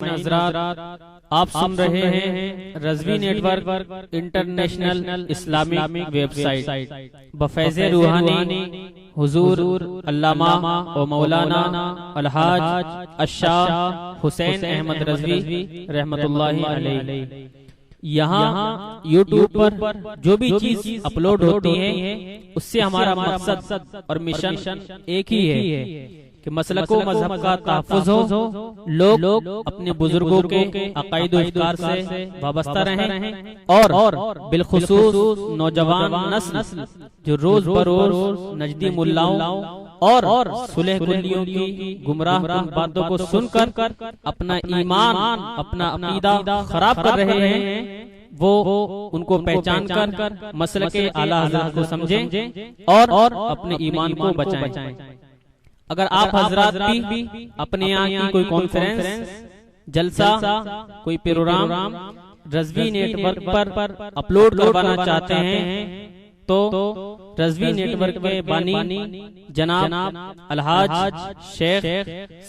सामीन हज़रात, आप सुन रहे हैं Razvi network international Islamic website बफैज़े रूहानी हुजूर अल्लामा व मौलाना अलहाज अशाह हुसैन अहमद रज़वी रहमतुल्लाहि अलैहि। यहाँ यूट्यूब पर जो भी चीज अपलोड होती है उससे हमारा मकसद और मिशन एक ही है कि मसलको मजहब का तहफ़्फ़ुज़ हो, लोग अपने बुजुर्गों के अक़ाइद व अफ़कार से वाबस्ता रहें और बिलखुसूस नौजवान नस्ल जो रोज बरोज नजदी मुल्लाओं और सुलह कुल्लियों की गुमराह बातों को सुनकर अपना ईमान अपना अक़ीदा खराब कर रहे हैं, वो उनको पहचान कर मसलके आला हज़रत को समझें और अपने ईमान को बचाएं। अगर आप हजरात भी अपने यहाँ की कोई कॉन्फ्रेंस, जलसा, कोई प्रोग्राम रज़वी नेटवर्क पर अपलोड करवाना चाहते हैं तो रज़वी नेटवर्क के बानी जनाब अलहाज शेख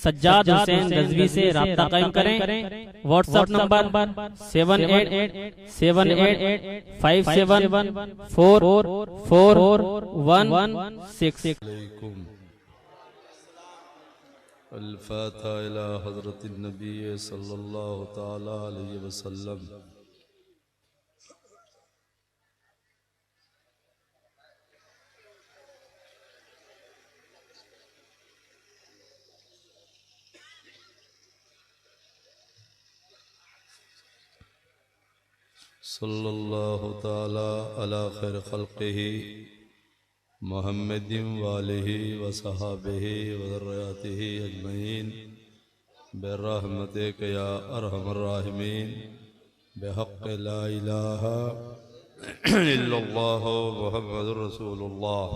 सज्जाद हुसैन रज़वी से राब्ता कायम करें। WhatsApp number 7887574416। अल-फ़ातिहा इला हज़रतिन नबी सल्लल्लाहु तआला अलैहि वसल्लम। सल्लल्लाहु तआला अला खैर खल्क़िही मुहम्मदिन वालिही व सहाबिही व ज़ुर्रिय्यतिही अजमईन बिर्रहमतिक या अरहमर राहिमीन बिहक़्क़ि ला इलाहा इल्लल्लाह मुहम्मदुर रसूलुल्लाह।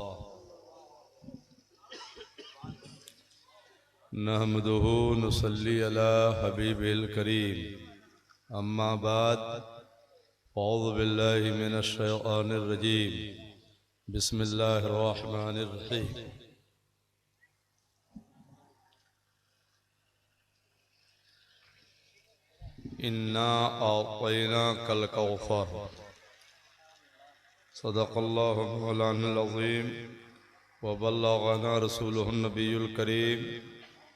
नहमदुहु नुसल्ली अला हबीबिल करीम, अम्मा बाद, औज़ु बिल्लाहि मिनश शैतानिर रजीम, बिस्मिल्लाहिर रहमानिर रहीम। इन्ना अअतैनाकल कौसर, सदक़ल्लाहु मौलानाल अज़ीम व बल्लगना रसूलुहुन नबियुल करीम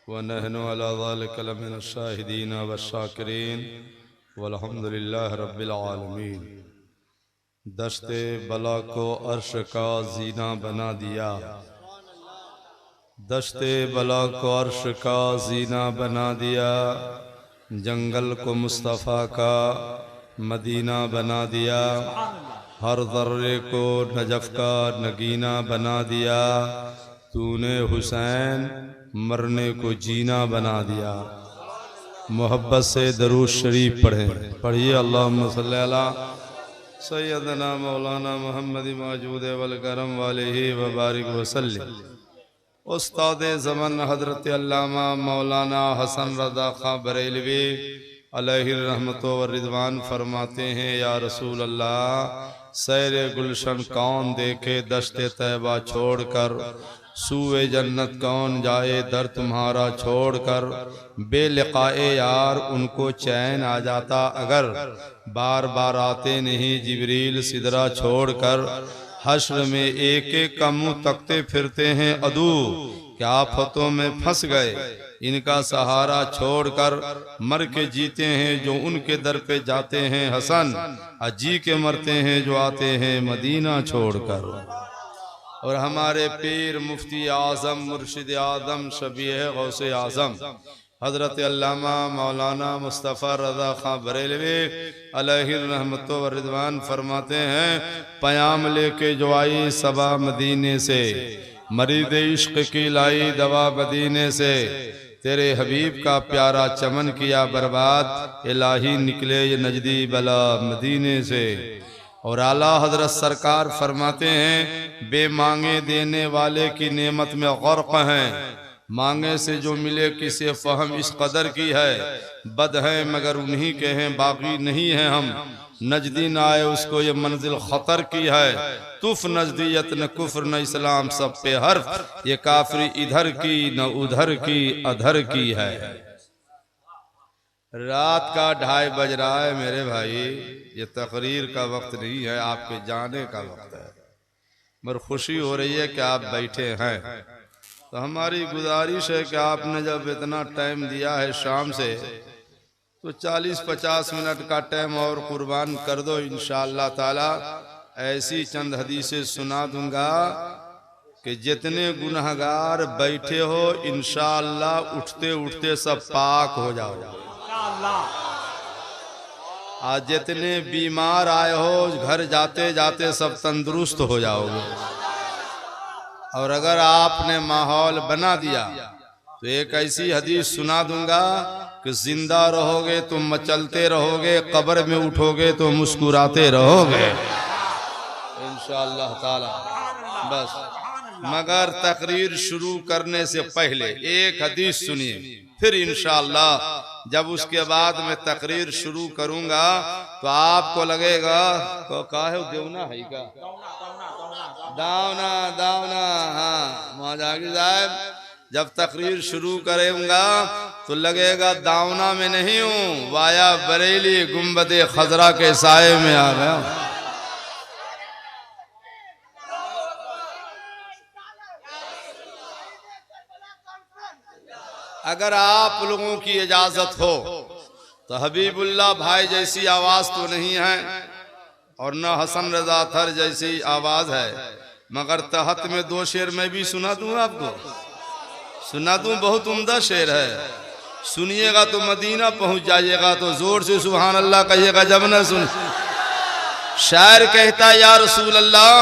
व नहनु अला ज़ालिका लमिनश शाहिदीन वश्शाकिरीन वल्हम्दुलिल्लाहि रब्बिल आलमीन। दश्ते बला को अर्श का जीना बना दिया, दश्ते बला को अर्श का जीना बना दिया, जंगल को मुस्तफ़ा का मदीना बना दिया, हर ज़र्रे को नजफ़ का नगीना बना दिया, तूने हुसैन मरने को जीना बना दिया। मोहब्बत से दरूद शरीफ पढ़ें, पढ़िए अल्लाहुम्मा सल्ली अला सय्यदना मौलाना मोहम्मद मौजूद वल करम वालिही व बारिक वसल्लिम। उस्ताद ज़मान हज़रत अल्लामा मौलाना हसन रज़ा खां बरेलवी अलैहि रहमतो व रिज़वान फरमाते हैं, या रसूल अल्लाह, सैर गुलशन कौन देखे दश्ते तैबा छोड़कर, सूए जन्नत कौन जाए दर तुम्हारा छोड़कर, बेलिक़ाए यार उनको चैन आ जाता अगर, बार बार आते नहीं जिब्रील सिदरा छोड़कर। हश्र में एक एक का मुंह तकते फिरते हैं अदू, क्या आफतों में फंस गए इनका सहारा छोड़कर। मर के जीते हैं जो उनके दर पे जाते हैं हसन, अजी के मरते हैं जो आते हैं मदीना छोड़कर। और हमारे पीर मुफ्ती आज़म मुर्शिद आज़म शबीह गौसे आज़म हज़रत अल्लामा मौलाना मुस्तफ़ा रज़ा खां बरेलवी अलैहि रहमतो व रिज़वान फरमाते हैं, पयाम लेके जो आई सबा मदीने से, मरीद इश्क की लाई दवा मदीने से, तेरे हबीब का प्यारा चमन किया बर्बाद, इलाही निकले ये नजदी बला मदीने से। और आला हजरत सरकार फरमाते हैं, बेमांगे देने वाले की नेमत में गर्क हैं, मांगे से जो मिले किसे फहम इस कदर की है, बद है मगर उन्हीं के हैं बाकी नहीं है हम, नजदी न आए उसको ये मंजिल खतर की है, तुफ नजदियत न कुफ्र न इस्लाम सब पे हर्फ, ये काफरी इधर की न उधर की अधर की है। रात का 2:30 बज रहा है मेरे भाई, ये तकरीर का वक्त नहीं है, आपके जाने का वक्त है। मगर खुशी हो रही है कि आप बैठे हैं, तो हमारी गुजारिश है कि आपने जब इतना टाइम दिया है शाम से, तो 40-50 मिनट का टाइम और कुर्बान कर दो। इंशाअल्लाह ताला ऐसी चंद हदीसें सुना दूंगा कि जितने गुनहगार बैठे हो इंशाअल्लाह उठते उठते सब पाक हो जाओगे। आज जितने बीमार आए हो घर जाते जाते सब तंदुरुस्त हो जाओगे। और अगर आपने माहौल बना दिया तो एक ऐसी हदीस सुना दूंगा कि जिंदा रहोगे तो मचलते रहोगे, कब्र में उठोगे तो मुस्कुराते रहोगे इंशाअल्लाह ताला। बस मगर तकरीर शुरू करने से पहले एक हदीस सुनिए, फिर इंशाअल्लाह जब उसके बाद मैं तकरीर शुरू करूंगा तो आपको लगेगा तो काहे देवना है का दावना दावना। हाँ मौजागी साहब, जब तकरीर शुरू करूंगा तो लगेगा दावना में नहीं हूँ, वाया बरेली गुम्बदे खजरा के साये में आ गया। अगर आप लोगों की इजाजत हो तो हबीबुल्लाह भाई जैसी आवाज तो नहीं है और न हसन रजा अतहर जैसी आवाज है, मगर तहत में 2 शेर मैं भी सुना दूं आपको, सुना दूं। बहुत उम्दा शेर है, सुनिएगा तो मदीना पहुंच जाइएगा। तो जोर से सुभान अल्लाह कहिएगा जब न सुन। शायर कहता या रसूल अल्लाह,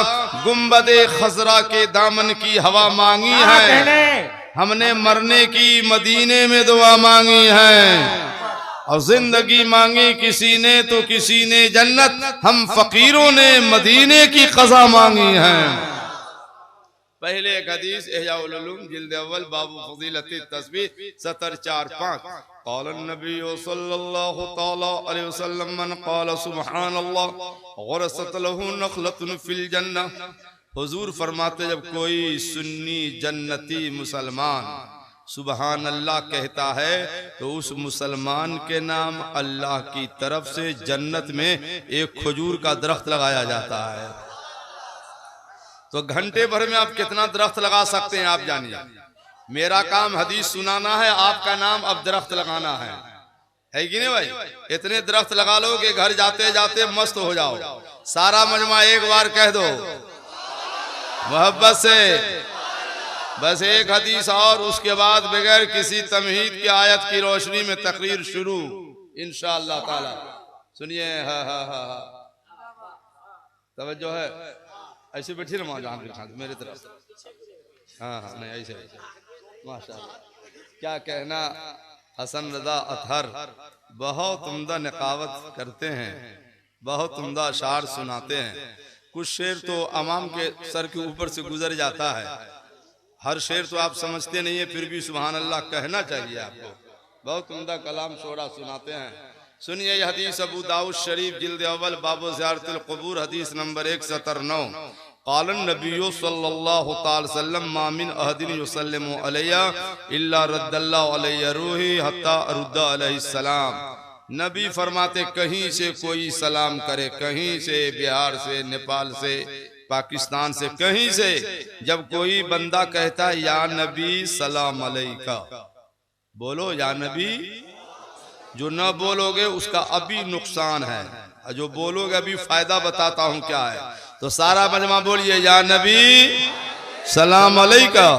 गुम्बदे खजरा के दामन की हवा मांगी है, हमने मरने की मदीने में दुआ मांगी है, और जिंदगी मांगी किसी ने तो किसी ने जन्नत, हम फकीरों ने मदीने की क़ज़ा मांगी है। पहले एक हदीस इहयाउल उलूम जिल्द अव्वल बाबू फज़ीलत तस्बीह 70-4-5 क़ाल नबी सल्लल्लाहु तआला अलैहि वसल्लम मन क़ाल सुब्हानल्लाह ग़रसत लहू नख़लतुन फिल जन्नह। हुजूर फरमाते जब कोई सुन्नी जन्नती मुसलमान सुबहान अल्लाह कहता है तो उस मुसलमान के नाम अल्लाह की तरफ से जन्नत में एक खजूर का दरख्त लगाया जाता है। तो घंटे भर में आप कितना दरख्त लगा सकते हैं आप जानिए। मेरा काम हदीस सुनाना है, आपका नाम अब दरख्त लगाना है कि नहीं भाई? इतने दरख्त लगा लो कि घर जाते जाते मस्त हो जाओ। सारा मजमा एक बार कह दो मोहब्बत से। बस एक हदीस और उसके बाद बगैर किसी तमहीद की आयत की रोशनी में तकरीर शुरू इंशाअल्लाह ताला। सुनिए हा हा हा हा, तवज्जो है। ऐसे बैठी ना जहाँ मेरे तरफ। हाँ हाँ नहीं ऐसे माशाअल्लाह। क्या कहना, हसन रजा अतहर बहुत उम्दा निकावत करते हैं, बहुत उम्दा अशार सुनाते हैं। कुछ शेर तो अवाम के सर के ऊपर से गुजर जाता है, हर शेर तो आप समझते नहीं है, फिर भी सुभान अल्लाह कहना चाहिए आपको। बहुत उम्दा कलाम शोरा सुनाते हैं। सुनिए यह हदीस अबू दाऊद शरीफ जिल्द अव्वल बाबू ज़ियारतुल क़ुबूर हदीस नंबर 179 क़ालन नबिय्यु सल्लल्लाहु तआला वसल्लम मा मिन अहदिन युसल्लिमु अलैया इल्ला रद्दल्लाहु अलैहि रूही हत्ता अरुद्दा अलैहि सलाम। नबी फरमाते कहीं से कोई सलाम करे, कहीं से, बिहार से, नेपाल से, पाकिस्तान से, कहीं से, जब कोई बंदा कहता है या नबी सलाम अलैका, बोलो या नबी। जो न बोलोगे उसका अभी नुकसान है, और जो बोलोगे अभी फायदा बताता हूं क्या है। तो सारा मजमा बोलिए या नबी सलाम अलैका।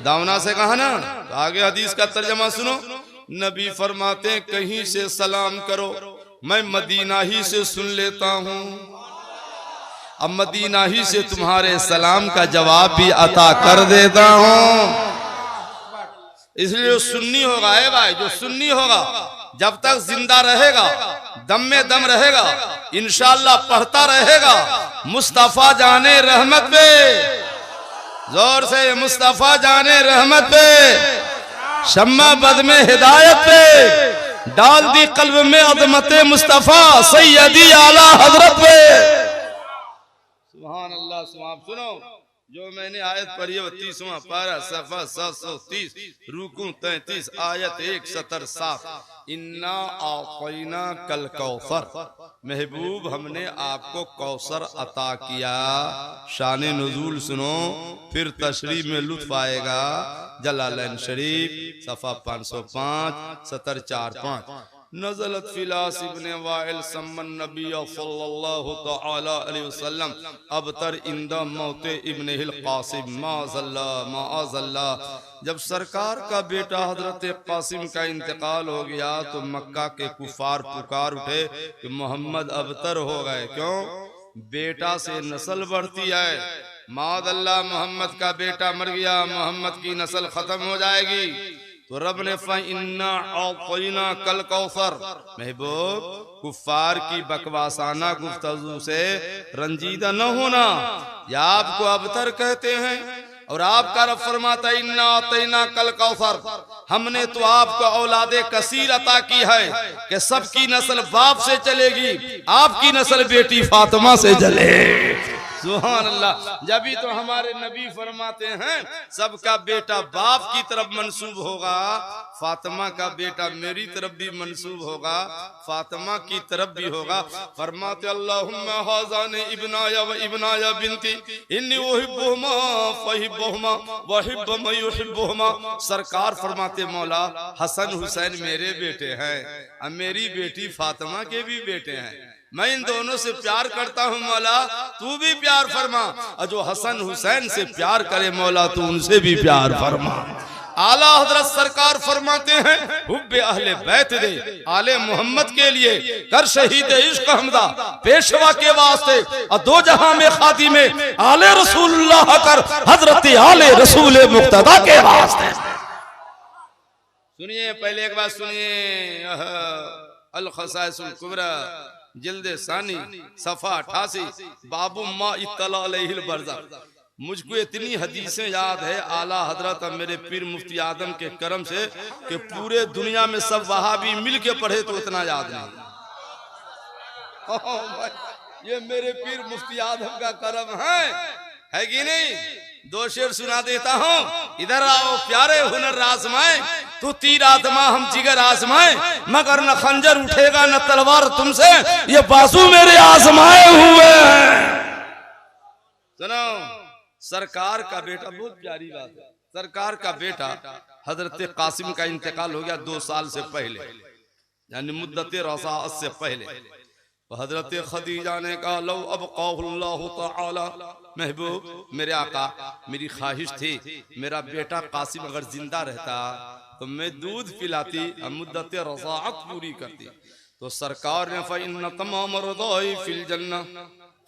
दावना से कहा ना, तो आगे हदीस का तर्जमा सुनो। नबी फरमाते कहीं से सलाम करो, मैं मदीना ही से सुन लेता हूँ, अब मदीना ही से तुम्हारे सलाम का जवाब भी अता कर देता हूँ। इसलिए जो सुन्नी होगा है भाई, जो सुन्नी होगा जब तक जिंदा रहेगा, दम में दम रहेगा, इंशाअल्लाह पढ़ता रहेगा मुस्तफा जाने रहमत पे, जोर से मुस्तफा जाने रहमत पे, शम्मा बद में हिदायत पे, डाल दी कल्ब में अज़मत मुस्तफा सैयदी आला हजरत पे। सुभान अल्लाह। सुनो जो मैंने आयत पढ़ी है 30वां पारा सफा 730 रुकू 33 आयत 177 इन्ना आक़ैना कल कौसर, महबूब हमने आपको कौसर अता किया। शान नुज़ूल सुनो फिर तशरीह में लुत्फ आएगा। जलालैन शरीफ सफा 505 7045 नज़लत फिलास इब्ने वाइल सम्मन नबी सल्लल्लाहु तआला अलैहि वसल्लम अबतर इंदा मौते इब्ने हिल कासिम माअज़ल्ला। जब सरकार का बेटा हजरत कासिम का इंतकाल हो गया तो मक्का के कुफार पुकार उठे कि मोहम्मद अबतर हो गए। क्यों? बेटा से नस्ल बढ़ती है। माअज़ल्ला मोहम्मद का बेटा मर गया, मोहम्मद की नस्ल खत्म हो जाएगी। तो रब ने इन्ना आक़ैना कल कौसर, महबूब कुफार की बकवासाना गुफ्तगू से रंजीदा न होना। या आपको अबतर कहते हैं और आपका रब फरमाता इन्ना आतैना कल कौसर, हमने तो आपको औलादे कसीर अता की है कि सबकी नस्ल बाप से चलेगी, आपकी नस्ल बेटी फातिमा से चले। सुभान अल्लाह। जब भी तो हमारे नबी फरमाते हैं सबका बेटा बाप की तरफ मंसूब होगा, फातिमा का बेटा मेरी तरफ भी मंसूब होगा, फातिमा की तरफ भी होगा। फरमाते अल्लाहुम्मा हाज़ानी इब्नाया व इब्नाया बिनती इन्नी उहिब्बुहुमा फहिब्बुहुमा व हिब्ब मन युहिब्बुहुमा। सरकार फरमाते मौला हसन हुसैन मेरे बेटे हैं और मेरी बेटी फातिमा के भी बेटे हैं, मैं इन दोनों से प्यार करता हूँ मौला, तू भी प्यार फरमा। और जो हसन हुसैन से प्यार करे मौला तू उनसे भी प्यार फरमा। आला हजरत सरकार फरमाते हैं हुब्बे अहले बैत दे, आले मोहम्मद के लिए कर शहीद इश्क हमदा, पेशवा के वास्ते और दो जहां में खाती में आले रसूलुल्लाह कर, हजरत आले रसूल मुक्तदा के वास्ते। सुनिए पहले एक बात सुनिए, अल खसाइसुल कुबरा जिल्द सानी सफा 88 बाबू मा इत्तला अलैहिल बरज़ा। मुझको इतनी हदीसें याद है आला हजरत मेरे पीर मुफ्ती आदम के करम से कि पूरे दुनिया में सब वहाबी मिल के पढ़े तो इतना याद नहीं। ये मेरे पीर मुफ्ती आदम का करम है कि नहीं? दो शेर सुना देता हूँ। इधर आओ प्यारे हुनर आजमाए, तू तीर आत्मा हम जिगर आजमाए, मगर न खंजर उठेगा न तलवार तुमसे, ये बाजू मेरे आजमाए हुए हैं। सुनो सरकार का बेटा, बहुत प्यारी बात है, सरकार का बेटा हजरत कासिम का इंतकाल हो गया 2 साल से पहले, यानी मुद्दत रसाअत से पहले। तो हजरत खदीजा ने कहा लो अब अल्लाहु तआला, महबूब मेरे आका मेरी ख्वाहिश थी मेरा बेटा कासिम अगर जिंदा रहता तो मैं दूध पिलाती और मुद्दत रज़ाअत पूरी करती। तो सरकार ने फ़इन्न तमाम रज़ाई फिल जन्नह,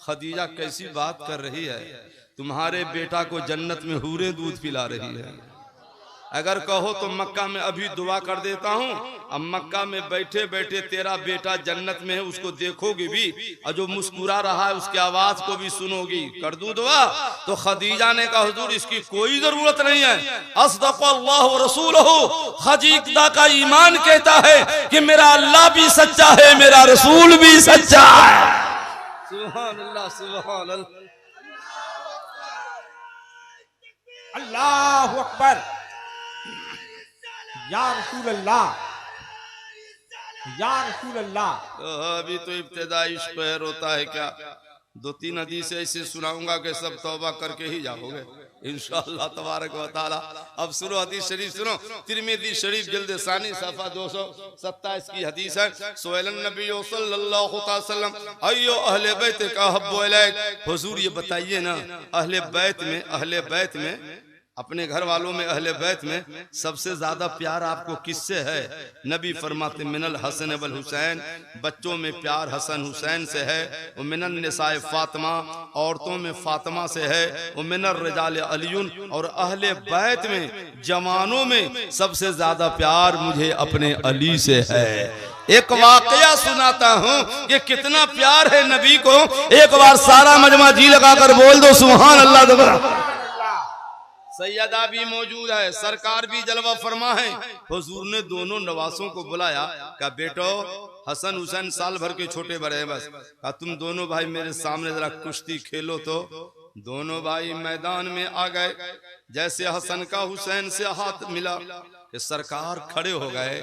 खदीजा कैसी बात कर रही है, तुम्हारे बेटा को जन्नत में हूरें दूध पिला रही है। अगर कहो तो मक्का में अभी दुआ कर देता हूँ, अब मक्का में बैठे बैठे तेरा बेटा जन्नत में है उसको देखोगी भी और जो मुस्कुरा रहा है उसकी आवाज को भी सुनोगी, कर दूं दुआ। तो खदीजा ने कहा हुजूर इसकी कोई जरूरत नहीं है, अस्दक़ल्लाहु व रसूलुहु, खदीजा का ईमान कहता है कि मेरा अल्लाह भी सच्चा है मेरा रसूल भी सच्चा है। सुभान अल्लाह सुभान अल्लाह, अल्लाहु अकबर, या रसूल अल्लाह, या रसूल अल्लाह। तो अभी तो इब्तिदाई इश्क पर होता है क्या, 2-3 हदीस ऐसे सुनाऊंगा कि सब तौबा करके ही जाओगे इंशाअल्लाह तबारक व तआला। अब सुनो हदीस शरीफ सुनो, तिरमिज़ी शरीफ जिल्द सानी सफ़ा 227 की हदीस है। सुअलन नबी सल्लल्लाहु अलैहि वसल्लम अय्यो अहले बैत का हब्बु इलैक, हुजूर ये बताइए ना अहले बैत में अपने घर वालों में अहले बैत में सबसे ज्यादा प्यार आपको किससे है? नबी फरमाते मिनल हसन वल हुसैन, बच्चों में प्यार हसन हुसैन से है, वो मिनन निसाए फातिमा, औरतों में फातिमा से है, वो मिनर रिजाल अलीयुन, और अहले बैत में जवानों में सबसे ज्यादा प्यार मुझे अपने अली से है। एक वाकया सुनाता हूँ कि कितना प्यार है नबी को, एक बार सारा मजमा जी लगाकर बोल दो सुभान अल्लाह। सैयदा भी मौजूद है, सरकार भी जलवा फरमा है। हुजूर ने दोनों नवासों को बुलाया, कहा बेटो हसन हुसैन साल भर के छोटे बड़े हैं बस, कहा तुम दोनों भाई मेरे सामने जरा कुश्ती खेलो तो। दोनों भाई मैदान में आ गए। जैसे हसन का हुसैन से हाथ मिला कि सरकार खड़े हो गए।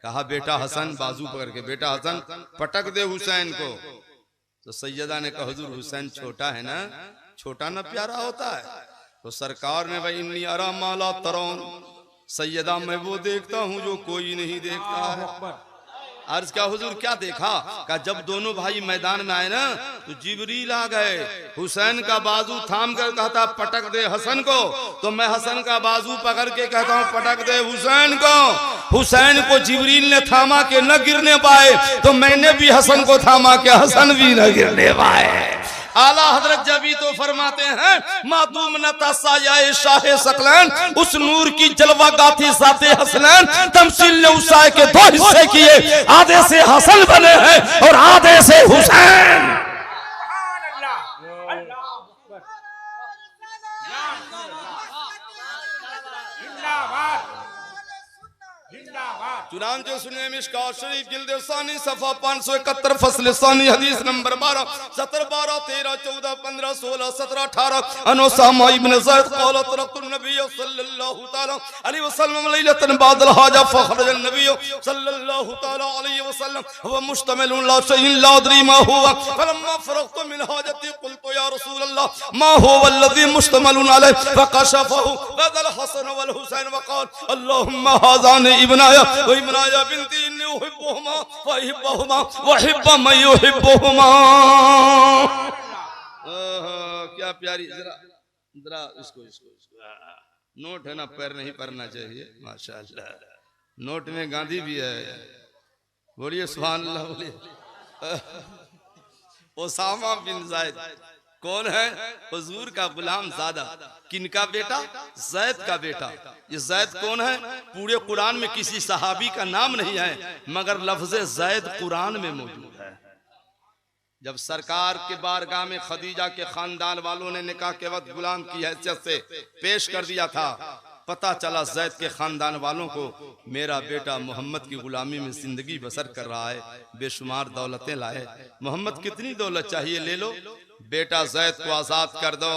कहा बेटा हसन, बाजू पकड़ के, बेटा हसन पटक दे हुसैन को। तो सैयदा ने कहा हुजूर हुसैन छोटा है ना, छोटा ना प्यारा होता है। तो सरकार ने भाई इन्नी अरा माला तरौन, सैयदा मैं वो देखता हूँ जो कोई नहीं देखता है। अर्ज क्या हुजूर क्या देखा? का जब दोनों भाई मैदान में आए ना तो जिबरील आ गए, हुसैन का बाजू थाम कर कहता पटक दे हसन को। तो मैं हसन का बाजू पकड़ के कहता हूँ पटक दे हुसैन को। हुसैन को जिबरील ने थामा के न गिरने पाए, तो मैंने भी हसन को थामा के हसन भी न गिरने पाए। आला हजरत जबी तो फरमाते हैं मातूम न तसाया शाहे सकलैन, उस नूर की जलवा गाथी साथे हसनैन। तमसील ने उसाए के दो हिस्से किए, आधे से हसन बने हैं और आधे से हुसैन। चुनांचे सुनिए मिशकात शरीफ जिल्द सानी सफा 571 फस्ल सानी हदीस नंबर 12 17 12 13 14 15 16 17 18 अनो सामा इब्न ज़ैद क़ाल तरक़्तु नबी सल्लल्लाहु तआला अलैहि वसल्लम लैलतन बादल हाजा फखरज नबी सल्लल्लाहु तआला अलैहि वसल्लम हुवा मुश्तमिलुन ला शैइन ला अदरी मा हुवा फलम्मा फरग़तु मिन हाजती क़ुल्तु या रसूल अल्लाह मा हुवा अल्लज़ी मुश्तमिलुन अलैहि फकशफहु बदल हसन वल हुसैन वक़ाल अल्लाहुम्मा हाज़ान इब्नाया इब्नाया बिनती इन्नी उहिब्बुहुमा व उहिब्बुहुमा व उहिब्बु मन युहिब्बुहुमा। क्या प्यारी, जरा जरा इसको इसको इसको नोट है ना, पैर नहीं पड़ना चाहिए। माशाअल्लाह, नोट में गांधी भी है। बोलिए सुभान अल्लाह, बोलिए। ओसामा बिन ज़ैद कौन है? हुजूर का गुलाम ज़ादा। किनका बेटा? ज़ैद का बेटा। ये ज़ैद कौन है? पूरे कुरान में किसी सहाबी का नाम नहीं है, मगर लफ्ज़ ज़ैद कुरान में मौजूद है। जब सरकार के बारगाह में खदीजा के खानदान वालों ने निकाह के वक्त गुलाम की हैसियत से पेश कर दिया था, पता चला ज़ैद के खानदान वालों को मेरा बेटा मोहम्मद की गुलामी में जिंदगी बसर कर रहा है, बेशुमार दौलतें लाए। मोहम्मद कितनी दौलत चाहिए ले लो, बेटा ज़ैद को आजाद कर दो।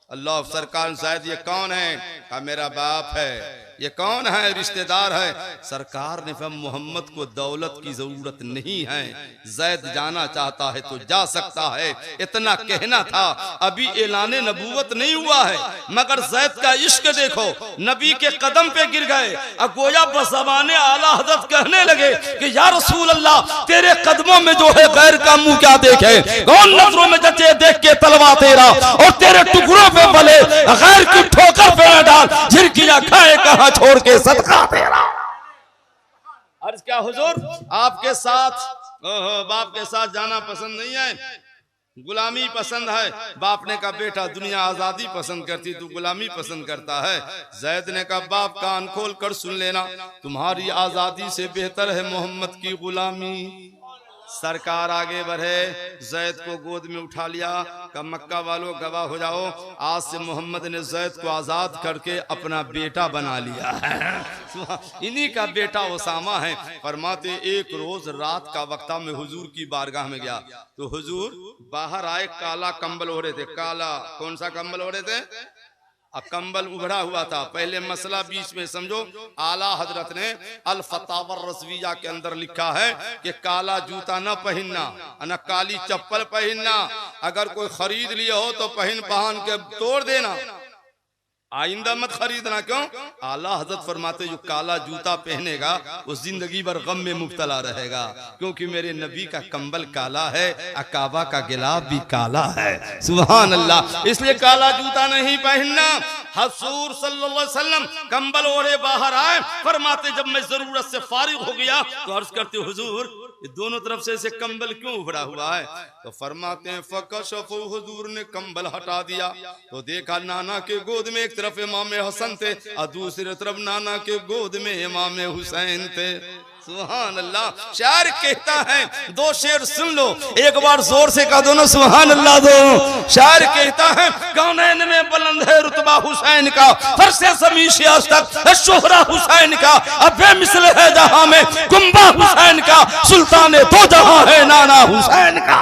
अल्लाह सरकार ज़ैद ये कौन है? कहा मेरा बाप है। ये कौन है? रिश्तेदार है। सरकार ने कहा मोहम्मद को दौलत की जरूरत नहीं है, ज़ैद जाना चाहता है तो जा सकता है। इतना कहना था, अभी ऐलाने नबूवत नहीं हुआ है, मगर ज़ैद का इश्क देखो, नबी के कदम पे गिर गए। अब गोया बज़बाने आला हज़रत कहने लगे कि या रसूल अल्लाह, तेरे कदमों में जो है गैर का मुंह क्या देखे, कौन नजरों में जचे देख के तलवा तेरा, और तेरे टुकड़ों पे भले गैर की ठोकर पे न डाल, झिरकियां खाए कहां छोड़ के सदका तेरा। अर्ज क्या हुजूर, आपके साथ बाप के साथ जाना पसंद नहीं है, गुलामी पसंद है। बाप ने कहा बेटा दुनिया आजादी पसंद करती, तू गुलामी पसंद करता है। ज़ैद ने कहा बाप कान खोल कर सुन लेना, तुम्हारी आजादी से बेहतर है मोहम्मद की गुलामी। सरकार आगे बढ़े, ज़ैद को गोद में उठा लिया। कहा मक्का वालों गवाह हो जाओ, आज से मोहम्मद ने ज़ैद को आजाद करके अपना बेटा बना लिया है। इन्हीं का बेटा ओसामा है। फरमाते एक रोज रात का वक्ता में हुजूर की बारगाह में गया तो हुजूर बाहर आए, काला कंबल ओढ़े थे। काला कौन सा कंबल ओढ़े थे? अब कंबल उभरा हुआ था। पहले मसला बीच में समझो, आला हजरत ने अल फतावर रज़विया के अंदर लिखा है कि काला जूता न पहनना, न काली चप्पल पहनना। अगर कोई खरीद लिया हो तो पहन के तोड़ देना, आइंदा मत खरीदना। क्यों? आला हजरत फरमाते जो काला जूता पहनेगा वो जिंदगी भर गम में मुब्तला रहेगा, क्योंकि मेरे नबी का कंबल काला है, अकाबा का गिलाफ भी काला है। सुभान अल्लाह। इसलिए काला जूता नहीं पहनना। हजूर सल्लल्लाहु अलैहि वसल्लम कंबल ओढ़े बाहर आए। फरमाते जब मैं जरूरत से फारिग हो गया तो अर्ज करते हुजूर ये दोनों तरफ से ऐसे कंबल क्यों उभरा हुआ है? तो फरमाते हैं फकशफु, हुजूर ने कंबल हटा दिया तो देखा नाना के गोद में एक तरफ इमाम हसन थे और दूसरी तरफ नाना के गोद में इमाम हुसैन थे। सुभान अल्लाह। शायर कहता है, दो शेर सुन लो, एक बार जोर से कह दो ना सुभान अल्लाह दो। शायर कहता है कौनैन में बुलंद है रुतबा हुसैन का, फरसे ज़मीं से आज तक शोहरा हुसैन का, अब बेमिसल है जहां में गुंबा हुसैन का, सुल्तान दो जहां है नाना हुसैन का।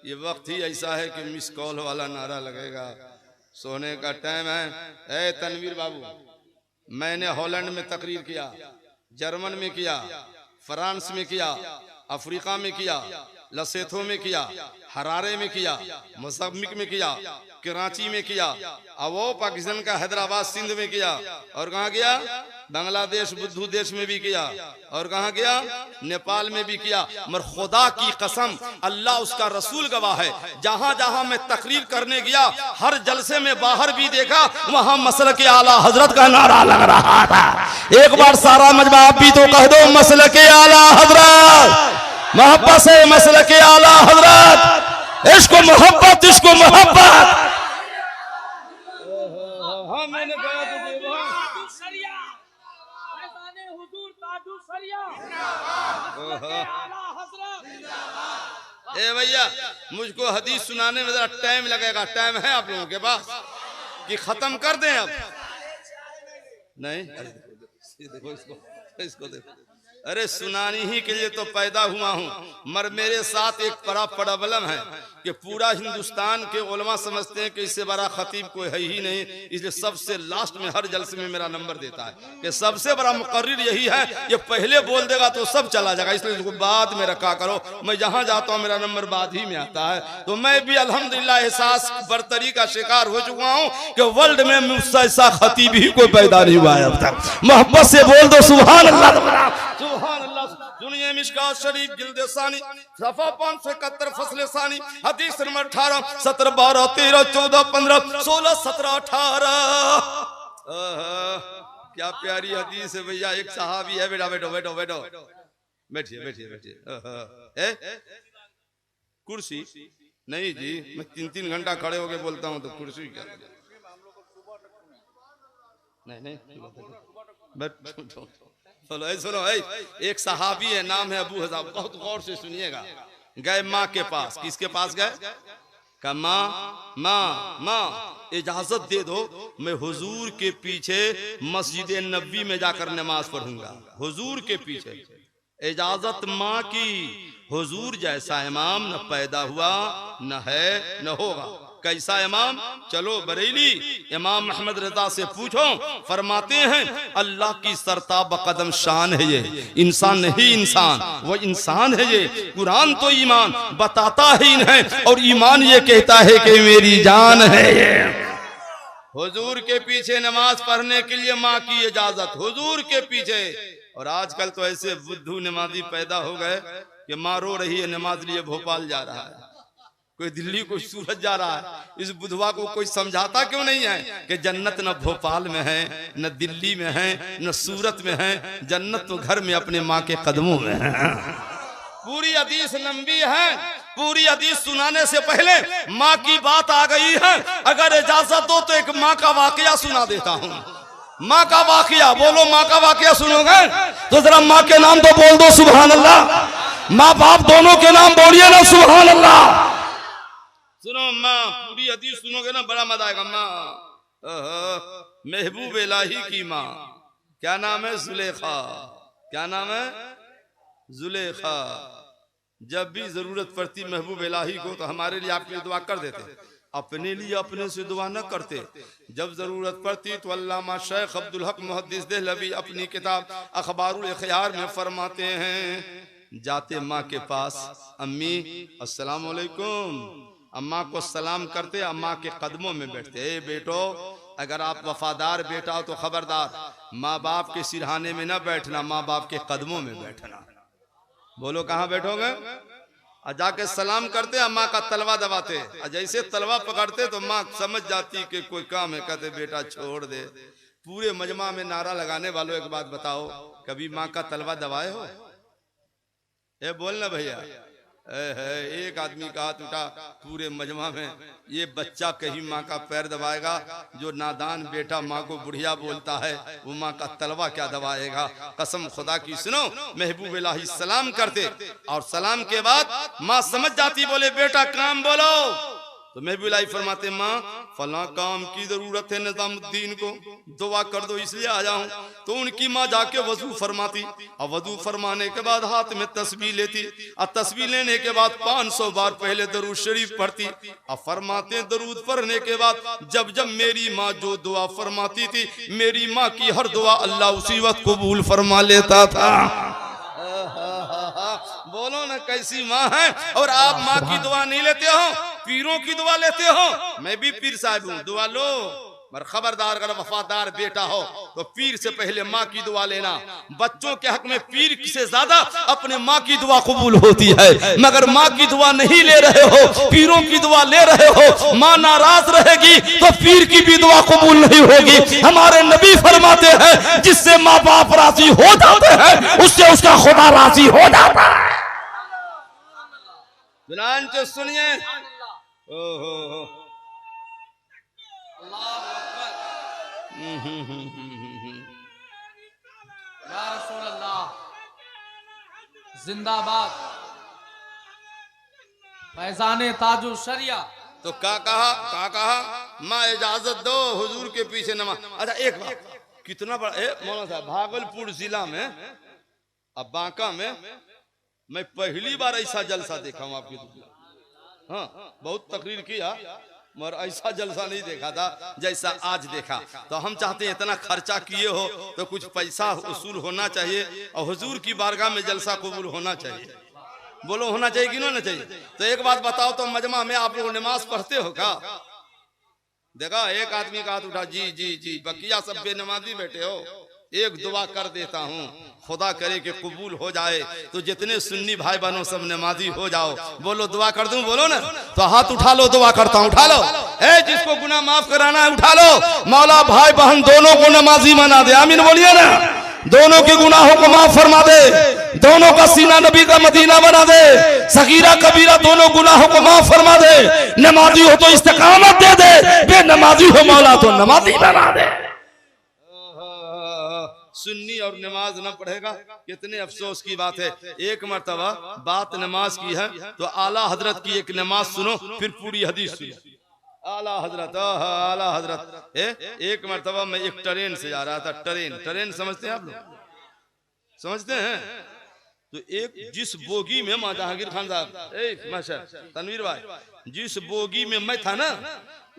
ये वक्त ही ऐसा है कि मिस कॉल वाला नारा लगेगा, सोने का टाइम है। ए तनवीर बाबू, मैंने हॉलैंड में तकरीर किया, जर्मन में किया, फ्रांस में किया, अफ्रीका में किया, लसेथो में किया, हरारे में किया, मोजाम्बिक में किया, कराची में किया, और वो पाकिस्तान का हैदराबाद सिंध में किया, और कहाँ गया बांग्लादेश बुद्धू देश में भी किया, और कहाँ गया नेपाल में भी किया। मगर खुदा की कसम अल्लाह उसका रसूल गवाह है, जहां जहां मैं तकरीर करने गया हर जलसे में बाहर भी देखा वहां मसल के आला हजरत का नारा लग रहा था। एक बार सारा मजमा आप भी तो कह दो मसल के आला हजरत, मोहब्बत से मसल के आला हजरत, इश्क मोहब्बत, इश्क मोहब्बत। हाँ मैंने कहा तो ए भैया, मुझको हदीस सुनाने में जरा टाइम लगेगा। टाइम है आप लोगों के पास कि खत्म कर दें अब? नहीं, देखो इसको देखो। अरे सुनानी ही के लिए तो पैदा हुआ हूँ, मगर मेरे साथ एक बड़ा प्रॉब्लम है कि पूरा हिंदुस्तान के उलमा समझते हैं कि इससे बड़ा खतीब कोई है ही नहीं, इसलिए सबसे लास्ट में हर जलसे में मेरा नंबर देता है कि सबसे बड़ा मुकर्रिर यही है, ये पहले बोल देगा तो सब चला जाएगा, इसलिए इसको बाद में रखा करो। मैं जहां जाता हूं मेरा नंबर बाद ही में आता है। तो मैं भी अल्हम्दुलिल्लाह एहसास बरतरी का शिकार हो चुका हूं कि वर्ल्ड में मुझसे ऐसा खतीब ही कोई पैदा नहीं हुआ है अब तक। मोहब्बत से बोल दो सुभान अल्लाह, सुभान अल्लाह। दुनिया मिशकात शरीफ जिल्द सानी सफा 571 फसले सानी हदीस नंबर 18 17 12 13 14 15 16 17 18। क्या प्यारी हदीस है भैया। एक सहाबी है, बेटा बैठो बैठो बैठो, बैठिए बैठिए बैठिए। कुर्सी नहीं जी, मैं 3-3 घंटा खड़े होके बोलता हूँ तो कुर्सी क्या? नहीं नहीं बैठो। सुनो, एक सहाबी है, नाम है अबू हज़ाब, बहुत गौर से सुनिएगा। गए माँ के पास, किसके पास गए? का माँ इजाजत दे दो, मैं हुजूर के पीछे मस्जिद नबी में जाकर नमाज पढ़ूंगा। हुजूर के पीछे इजाजत माँ की। हुजूर जैसा इमाम न पैदा हुआ, न है न होगा। कैसा इमाम? चलो बरेली इमाम अहमद रजा से पूछो, फरमाते हैं अल्लाह की सरताब कदम शान है ये, इंसान नहीं इंसान, वो इंसान है ये। कुरान तो ईमान बताता है इन्हें, और ईमान ये कहता है कि मेरी जान है ये। हुजूर के पीछे नमाज पढ़ने के लिए माँ की इजाजत, हुजूर के पीछे। और आजकल तो ऐसे बुद्धू नमाजी पैदा हो गए कि माँ रो रही है नमाज लिए भोपाल जा रहा है, कोई दिल्ली कोई सूरत जा रहा है। इस बुधवा को कोई समझाता क्यों नहीं है कि जन्नत न भोपाल में है, न दिल्ली में है, न सूरत में है, जन्नत तो घर में अपने माँ के कदमों में है। पूरी हदीस लंबी है, पूरी हदीस सुनाने से पहले माँ की बात आ गई है। अगर इजाजत दो तो एक माँ का वाकया सुना देता हूँ। माँ का वाकया, बोलो माँ का वाकया सुनोगे तो जरा माँ के नाम तो बोल दो सुभान अल्लाह। माँ बाप दोनों के नाम बोलिए ना सुभान अल्लाह। सुनो माँ, पूरी हदीस सुनोगे ना बड़ा मजा आएगा। माँ महबूब इलाही की माँ, क्या नाम है? जुलेखा। क्या नाम है? जुलेखा। जब भी जरूरत पड़ती महबूब इलाही को तो हमारे लिए आपके लिए दुआ कर देते, अपने लिए अपने से दुआ न करते। जब जरूरत पड़ती तो अल्लामा शेख अब्दुल हक मुहद्दिस देहलवी अपनी किताब अखबारुल ख़ियार में फरमाते हैं, जाते माँ के पास, अम्मी अस्सलाम वालेकुम, अम्मा को सलाम करते, अम्मा के कदमों में बैठते। ए बेटो, अगर आप वफादार बेटा हो तो खबरदार माँ बाप के सिरहाने में न बैठना, माँ बाप के कदमों में बैठना। बोलो कहाँ बैठोगे? जाके सलाम करते, अम्मा का तलवा दबाते, जैसे तलवा पकड़ते तो माँ समझ जाती कि कोई काम है, कहते बेटा छोड़ दे। पूरे मजमा में नारा लगाने वालों एक बात बताओ, कभी माँ का तलवा दबाए हो? ये बोलना भैया। एक आदमी का हाथ उठा पूरे मजमा में, ये बच्चा कहीं माँ का पैर दबाएगा? जो नादान बेटा माँ को बुढ़िया बोलता है वो माँ का तलवा क्या दबाएगा? कसम खुदा की सुनो, महबूब इलाही सलाम करते और सलाम के बाद माँ समझ जाती, बोले बेटा काम बोलो। तो मैं भी लाई फरमाते माँ फला काम की जरूरत है निजामुद्दीन को, दुआ कर दो इसलिए आया हूँ। तो उनकी माँ जाके वजू फरमाती और वजू फरमाने के बाद हाथ में तस्बीह लेती और तस्बीह लेने के बाद 500 बार पहले दरूद शरीफ पढ़ती और फरमाते दरूद पढ़ने के बाद जब जब मेरी माँ जो दुआ फरमाती थी, मेरी माँ की हर दुआ अल्लाह उसी वक्त कबूल फरमा लेता था। बोलो ना कैसी माँ है। और आप माँ की दुआ नहीं लेते हो, पीरों की दुआ लेते हो। मैं भी पीर साहब हूँ, दुआ लो, मगर खबरदार अगर वफादार बेटा हो तो पीर से पहले माँ की दुआ लेना। बच्चों के हक में पीर से ज्यादा अपने माँ की दुआ कबूल होती है, मगर माँ की दुआ नहीं ले रहे हो, पीरों की दुआ ले रहे हो, माँ नाराज रहेगी तो पीर की भी दुआ कबूल नहीं होगी। हमारे नबी फरमाते हैं जिससे माँ बाप राजी हो जाते हैं उससे उसका खुदा राजी हो जाता है। तो सुनिए, ओहो या रसूल अल्लाह जिंदाबाद, फैजाने ताजु शरिया। तो क्या कहा माँ इजाजत दो हुजूर के पीछे नमाज। अच्छा एक बात, कितना बड़ा मौलाना साहब, भागलपुर जिला में अब बांका में मैं पहली बार ऐसा जलसा देखा हूँ आपकी दुकान। हाँ बहुत तकरीर किया मगर ऐसा जलसा नहीं देखा था जैसा आज देखा। तो हम चाहते हैं इतना खर्चा किए हो तो कुछ पैसा वसूल होना चाहिए और हुजूर की बारगाह में जलसा कबूल होना चाहिए। बोलो होना चाहिए कि नहीं चाहिए। तो एक बात बताओ, तो मजमा में आप लोग नमाज पढ़ते हो क्या? देखा एक आदमी का हाथ उठा, जी जी जी, बकिया सब बेनमाजी बैठे हो। एक दुआ कर देता हूँ, खुदा करे कि कबूल हो जाए तो जितने सुन्नी भाई बहनों सब नमाजी हो जाओ। बोलो दुआ कर दूं, बोलो ना। तो हाथ उठा लो, दुआ करता हूँ, उठा लो। जिसको गुनाह माफ कराना है उठा लो। मौला भाई बहन दोनों को नमाजी बना दे, आमीन बोलिए ना। दोनों के गुनाहों को माफ फरमा दे, दोनों का सीना नबी का मदीना बना दे, सगीरा कबीरा दोनों गुनाहों को माफ फरमा दे। नमाजी हो तो इस्तिकामत दे दे, बेनमाजी हो मौला तो नमाजी बना दे। सुन्नी और नमाज न पढ़ेगा, कितने अफसोस की बात है। एक मर्तबा बात नमाज की है तो आला हजरत की एक नमाज सुनो, फिर पूरी हदीस सुनो। आला हजरत एक मर्तबा मैं एक ट्रेन से जा रहा था। ट्रेन समझते हैं आप लोग? समझते हैं? तो एक जिस बोगी में मां जहांगीर खान साहब, माशा तनवीर भाई, जिस बोगी में मैं था ना,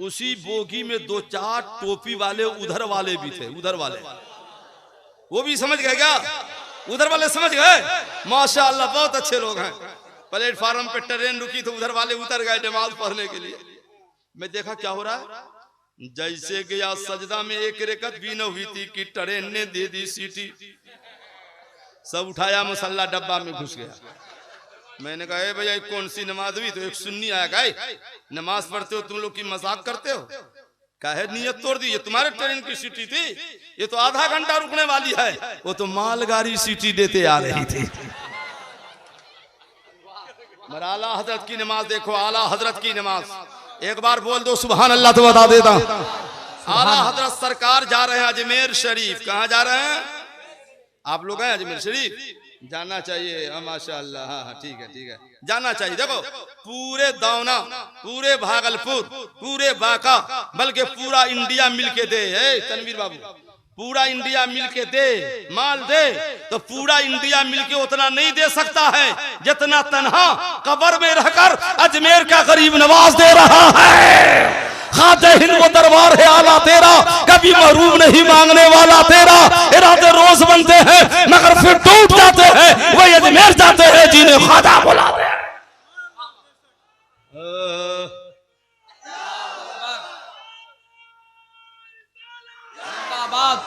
उसी बोगी में 2-4 टोपी वाले उधर वाले भी थे। उधर वाले वो भी समझ गए क्या? उधर वाले समझ गए? माशाअल्लाह बहुत अच्छे लोग हैं। प्लेटफार्म पे ट्रेन रुकी तो उधर वाले उतर गए नमाज पढ़ने के लिए। मैं देखा क्या हो रहा है, जैसे गया सजदा में एक रकत भी न हुई थी कि ट्रेन ने दे दी सीटी। सब उठाया मुसल्ला डब्बा में घुस गया। मैंने कहा भैया कौन सी नमाज हुई? तो एक सुन्नी आया, गए नमाज पढ़ते हो तुम लोग की मजाक करते हो? काहे नियत तोड़ दी? ये तुम्हारे ट्रेन की सीटी थी, ये तो आधा घंटा रुकने वाली है। वो तो मालगाड़ी सीटी देते आ रही थी। मगर आला हजरत की नमाज देखो, आला हजरत की नमाज। एक बार बोल दो सुभान अल्लाह तो बता देता। आला हजरत सरकार जा रहे हैं अजमेर शरीफ। कहाँ जा रहे हैं? आप लोग हैं अजमेर शरीफ? जाना चाहिए माशाअल्लाह। हाँ ठीक है जाना चाहिए। देखो पूरे दावना, पूरे भागलपुर, पूरे बांका, बल्कि पूरा इंडिया मिलके दे, तनवीर बाबू, पूरा इंडिया मिलके दे, माल दे तो पूरा इंडिया मिलके उतना नहीं दे सकता है जितना तन्हा कब्र में रहकर अजमेर का गरीब नवाज दे रहा है। खाते हिंद वो दरबार है आला तेरा, कभी महरूम नहीं मांगने वाला तेरा। इरादे रोज बनते हैं मगर फिर टूट जाते हैं, वही अजमेर जाते हैं जिन्हें ख्वाजा बुलाते हैं। जिंदाबाद।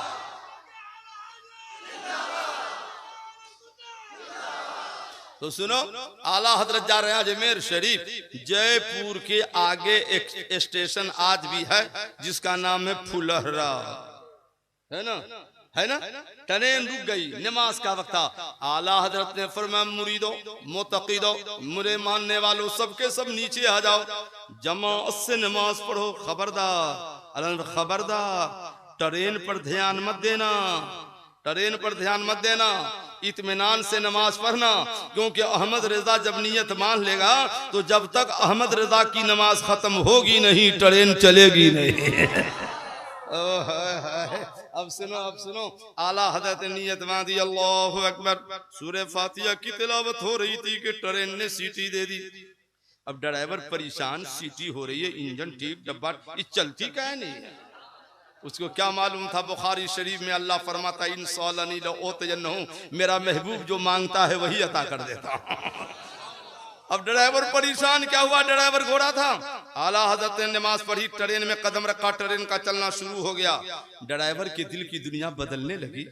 तो सुनो, आला हजरत जा रहे हैं अजमेर शरीफ। जयपुर के आगे एक स्टेशन आज भी है जिसका नाम है फुलहरा, है ना? ट्रेन रुक गई, नमाज का वक्त था। आला हजरत ने फरमाया मुरीदो, मुतकीदो, मुरे मानने वालों सबके सब नीचे आ जाओ, जमाअत से नमाज पढ़ो। खबरदार ट्रेन पर ध्यान मत देना, ट्रेन पर ध्यान मत देना। इत्मीनान से नमाज पढ़ना, क्योंकि अहमद रजा जब नियत मान लेगा तो जब तक अहमद रजा की नमाज खत्म होगी नहीं ट्रेन चलेगी नहीं। अब सुनो आला हजरत ने नियत बांधी, अल्लाहु अकबर। सूरह फातिहा की तिलावत हो रही थी कि ट्रेन ने सीटी दे दी। अब ड्राइवर परेशान, सीटी हो रही है, इंजन ठीक, डब्बा ये चलती क्या है नहीं है। उसको क्या मालूम था बुखारी शरीफ में अल्लाह फरमाता इंशाअल्लाह लअतयन्नहु, मेरा महबूब जो मांगता है वही अता कर देता। अब ड्राइवर परेशान, क्या हुआ, ड्राइवर घोड़ा था। आला हजरत ने नमाज पढ़ी, ट्रेन में कदम रखा, ट्रेन का चलना शुरू हो गया। ड्राइवर के दिल की दुनिया बदलने लगी।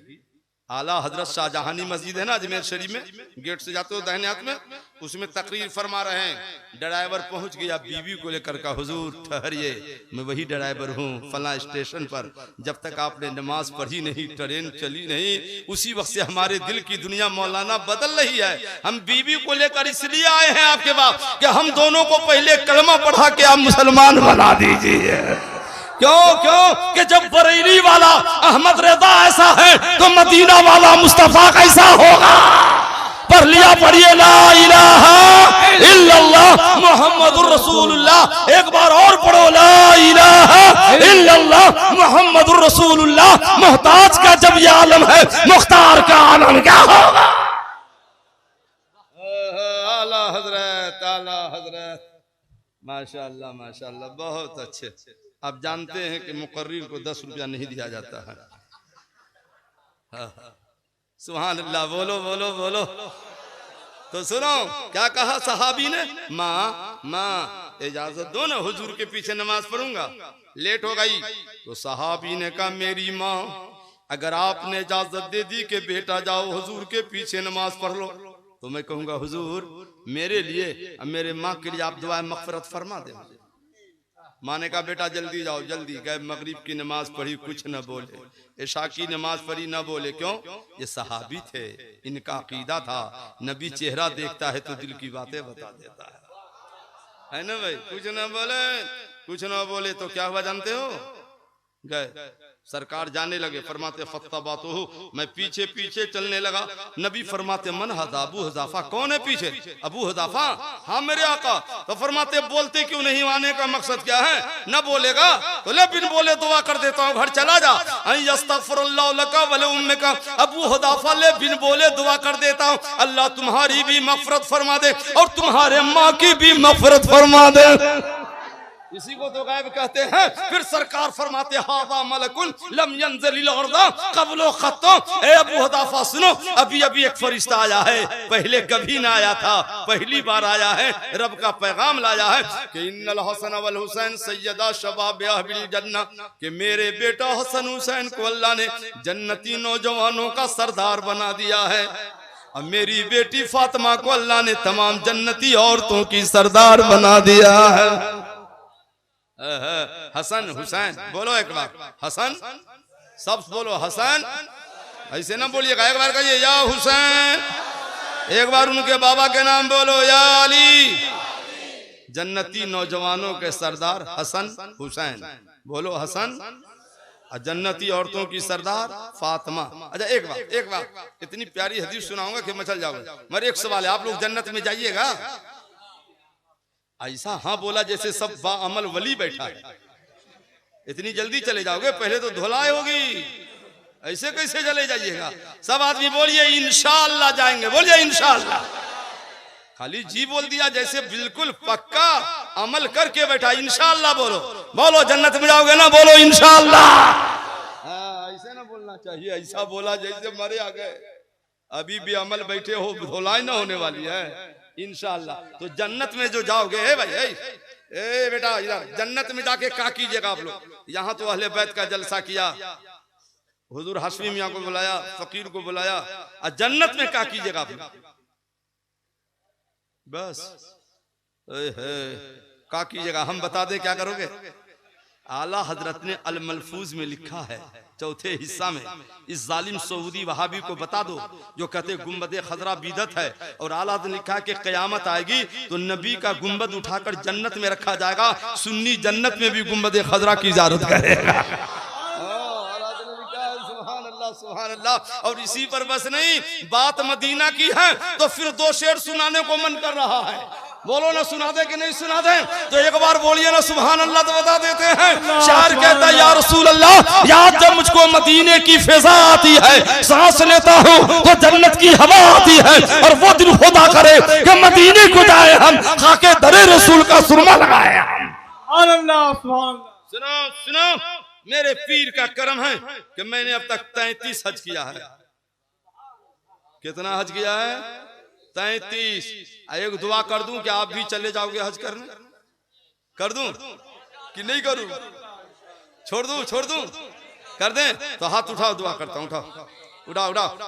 आला हजरत शाहजहानी मस्जिद है ना अजमेर शरीफ में, गेट से जाते हो दाहिने हाथ में, उसमें तकरीर फरमा रहे हैं। ड्राइवर पहुंच गया बीवी को लेकर का, हुजूर ठहरिए, मैं वही ड्राइवर हूँ फला स्टेशन पर, जब तक आपने नमाज पढ़ी नहीं ट्रेन चली नहीं, उसी वक्त से हमारे दिल की दुनिया मौलाना बदल रही है। हम बीवी को लेकर इसलिए आए हैं आपके पास कि हम दोनों को पहले कलमा पढ़ा के आप मुसलमान बना दीजिए। क्यों कि जब बरेली वाला अहमद रजा ऐसा है तो मदीना वाला मुस्तफा कैसा होगा। पढ़ लिया, पढ़िए ला इलाहा इल्लल्लाह मुहम्मदुर रसूलुल्लाह। एक बार और पढ़ो ला इलाहा इल्लल्लाह मुहम्मदुर रसूलुल्लाह। मोहताज का जब ये आलम है, मुख्तार का आलम क्या होगा। आला हजरत, आला हजरत, माशाअल्लाह माशाअल्लाह, बहुत अच्छे। आप जानते हैं कि मुकर्रिर को 10 रुपया नहीं दिया जाता है। सुभान अल्लाह, बोलो बोलो बोलो। तो सुनो क्या कहा सहाबी ने, माँ इजाजत दो ना, हुजूर के पीछे नमाज पढ़ूंगा। लेट हो गई तो सहाबी ने कहा, मेरी माँ अगर आपने इजाजत दे दी कि बेटा जाओ हुजूर के पीछे नमाज पढ़ लो, तो मैं कहूंगा हुजूर मेरे लिए मेरे माँ के लिए आप दुआ मगफिरत फरमा दे। माँ ने कहा, बेटा जल्दी जाओ, जल्दी गए। मगरिब की नमाज पढ़ी, कुछ न बोले। इशा की नमाज पढ़ी, न बोले। क्यों? ये सहाबी थे, इनका अकीदा था नबी चेहरा देखता है तो दिल की बातें बता देता है ना भाई। कुछ न बोले, कुछ न बोले तो क्या हुआ जानते हो, गए। सरकार जाने लगे, फरमाते फत्तबातुहु, मैं पीछे पीछे चलने लगा। नबी फरमाते मन हज़ा, अबू हुज़ाफा। कौन है पीछे? अबू हुज़ाफा। हाँ मेरे आका। तो फरमाते बोलते क्यों नहीं, आने का मकसद क्या है? न बोलेगा तो ले बिन बोले दुआ कर देता हूँ, घर चला जा। यस्तगफिरुल्लाहु लका व लिउम्मिका। अबू हुज़ाफा ले बिन बोले दुआ कर देता हूँ, अल्लाह तुम्हारी भी मग़फ़िरत फरमा दे और तुम्हारे माँ की भी मग़फ़िरत फरमा दे। इसी को तो गायब कहते हैं। फिर सरकार फरमाते हाज़ा मलकुन लम यंज़िल अर्दा क़ब्ल ख़त्तो। ए अबू हुज़ाफा सुनो, अभी अभी एक फरिश्ता आया है, पहले कभी ना आया था, पहली बार आया है, रब का पैगाम लाया है कि इन्नल हसन वल हुसैन सय्यदा शबाब अहलिल जन्नह, कि मेरे बेटा हसन हुसैन को अल्लाह ने जन्नती नौजवानों का सरदार बना दिया है, और मेरी बेटी फातिमा को अल्लाह ने तमाम जन्नती औरतों की सरदार बना दिया है। हसन हुसैन बोलो एक बार, हसन सब बोलो हसन, ऐसे ना बोलिएगा, एक बार कहिए या हुसैन, एक बार उनके बाबा के नाम बोलो या अली। जन्नती नौजवानों के सरदार हसन हुसैन, बोलो हसन। और जन्नती औरतों की सरदार फातिमा। अच्छा एक बार इतनी प्यारी हदीस सुनाऊंगा कि मचल जाओगे। मगर एक सवाल है, आप लोग जन्नत में जाइएगा? ऐसा हाँ बोला जैसे सब बाअमल वली बैठा है। इतनी जल्दी चले जाओगे? पहले तो धुलाई होगी, ऐसे कैसे चले जाइएगा? सब आदमी बोलिए इंशाअल्लाह जाएंगे, बोलिए इंशाअल्लाह। खाली जी बोल दिया जैसे बिल्कुल पक्का अमल करके बैठा। इंशाअल्लाह बोलो, बोलो जन्नत में जाओगे ना, बोलो इंशाअल्लाह। ऐसे ना बोलना चाहिए, ऐसा बोला जैसे मरे आ गए। अभी भी अमल बैठे हो, धुलाई ना होने वाली है इंशाअल्लाह। तो जन्नत में जो जाओगे, ए भाई ए बेटा इधर, जन्नत में जाके क्या कीजिएगा आप लोग? यहाँ तो अहले बैत का जलसा किया, हुजूर हाशमी मियां को बुलाया, फकीर को बुलाया, और जन्नत में क्या कीजिएगा आप लोग? बस क्या कीजिएगा? हम बता दें क्या करोगे? आला हजरत ने अल मलफूज में लिखा है, चौथे हिस्सा में, इस जालिम सऊदी वहाबी को बता दो जो कहते गुंबद खजरा बिदत है। और आला ने लिखा कि क़यामत आएगी तो नबी का गुंबद उठाकर जन्नत में रखा जाएगा, सुन्नी जन्नत में भी गुंबद खजरा की इजाजत करेगा। सुभान अल्लाह। और इसी पर बस नहीं, बात मदीना की है तो फिर दो शेर सुनाने को मन कर रहा है। बोलो ना, सुना दे कि नहीं सुना दे? तो एक बार बोलिए ना सुभान अल्लाह, तो बता देते हैं। शायर कहता है या रसूल अल्लाह, याद जब मुझको मदीने की फिजा आती है, सांस लेता हूँ तो जन्नत की हवा आती है, और वो दिन खुदा करे कि मदीने को जाए हम, खाके दरे रसूल का सुरमा लगाए हम। सुनो सुनो, मेरे पीर का करम है कि मैंने अब तक 33 हज किया है। कितना हज किया है? 33। एक दुआ कर दूं कि आप भी चले जाओगे हज करने? कर दूं कि नहीं करूं? छोड़ दूं? कर दें तो हाथ उठाओ, दुआ करता हूं। उठाओ।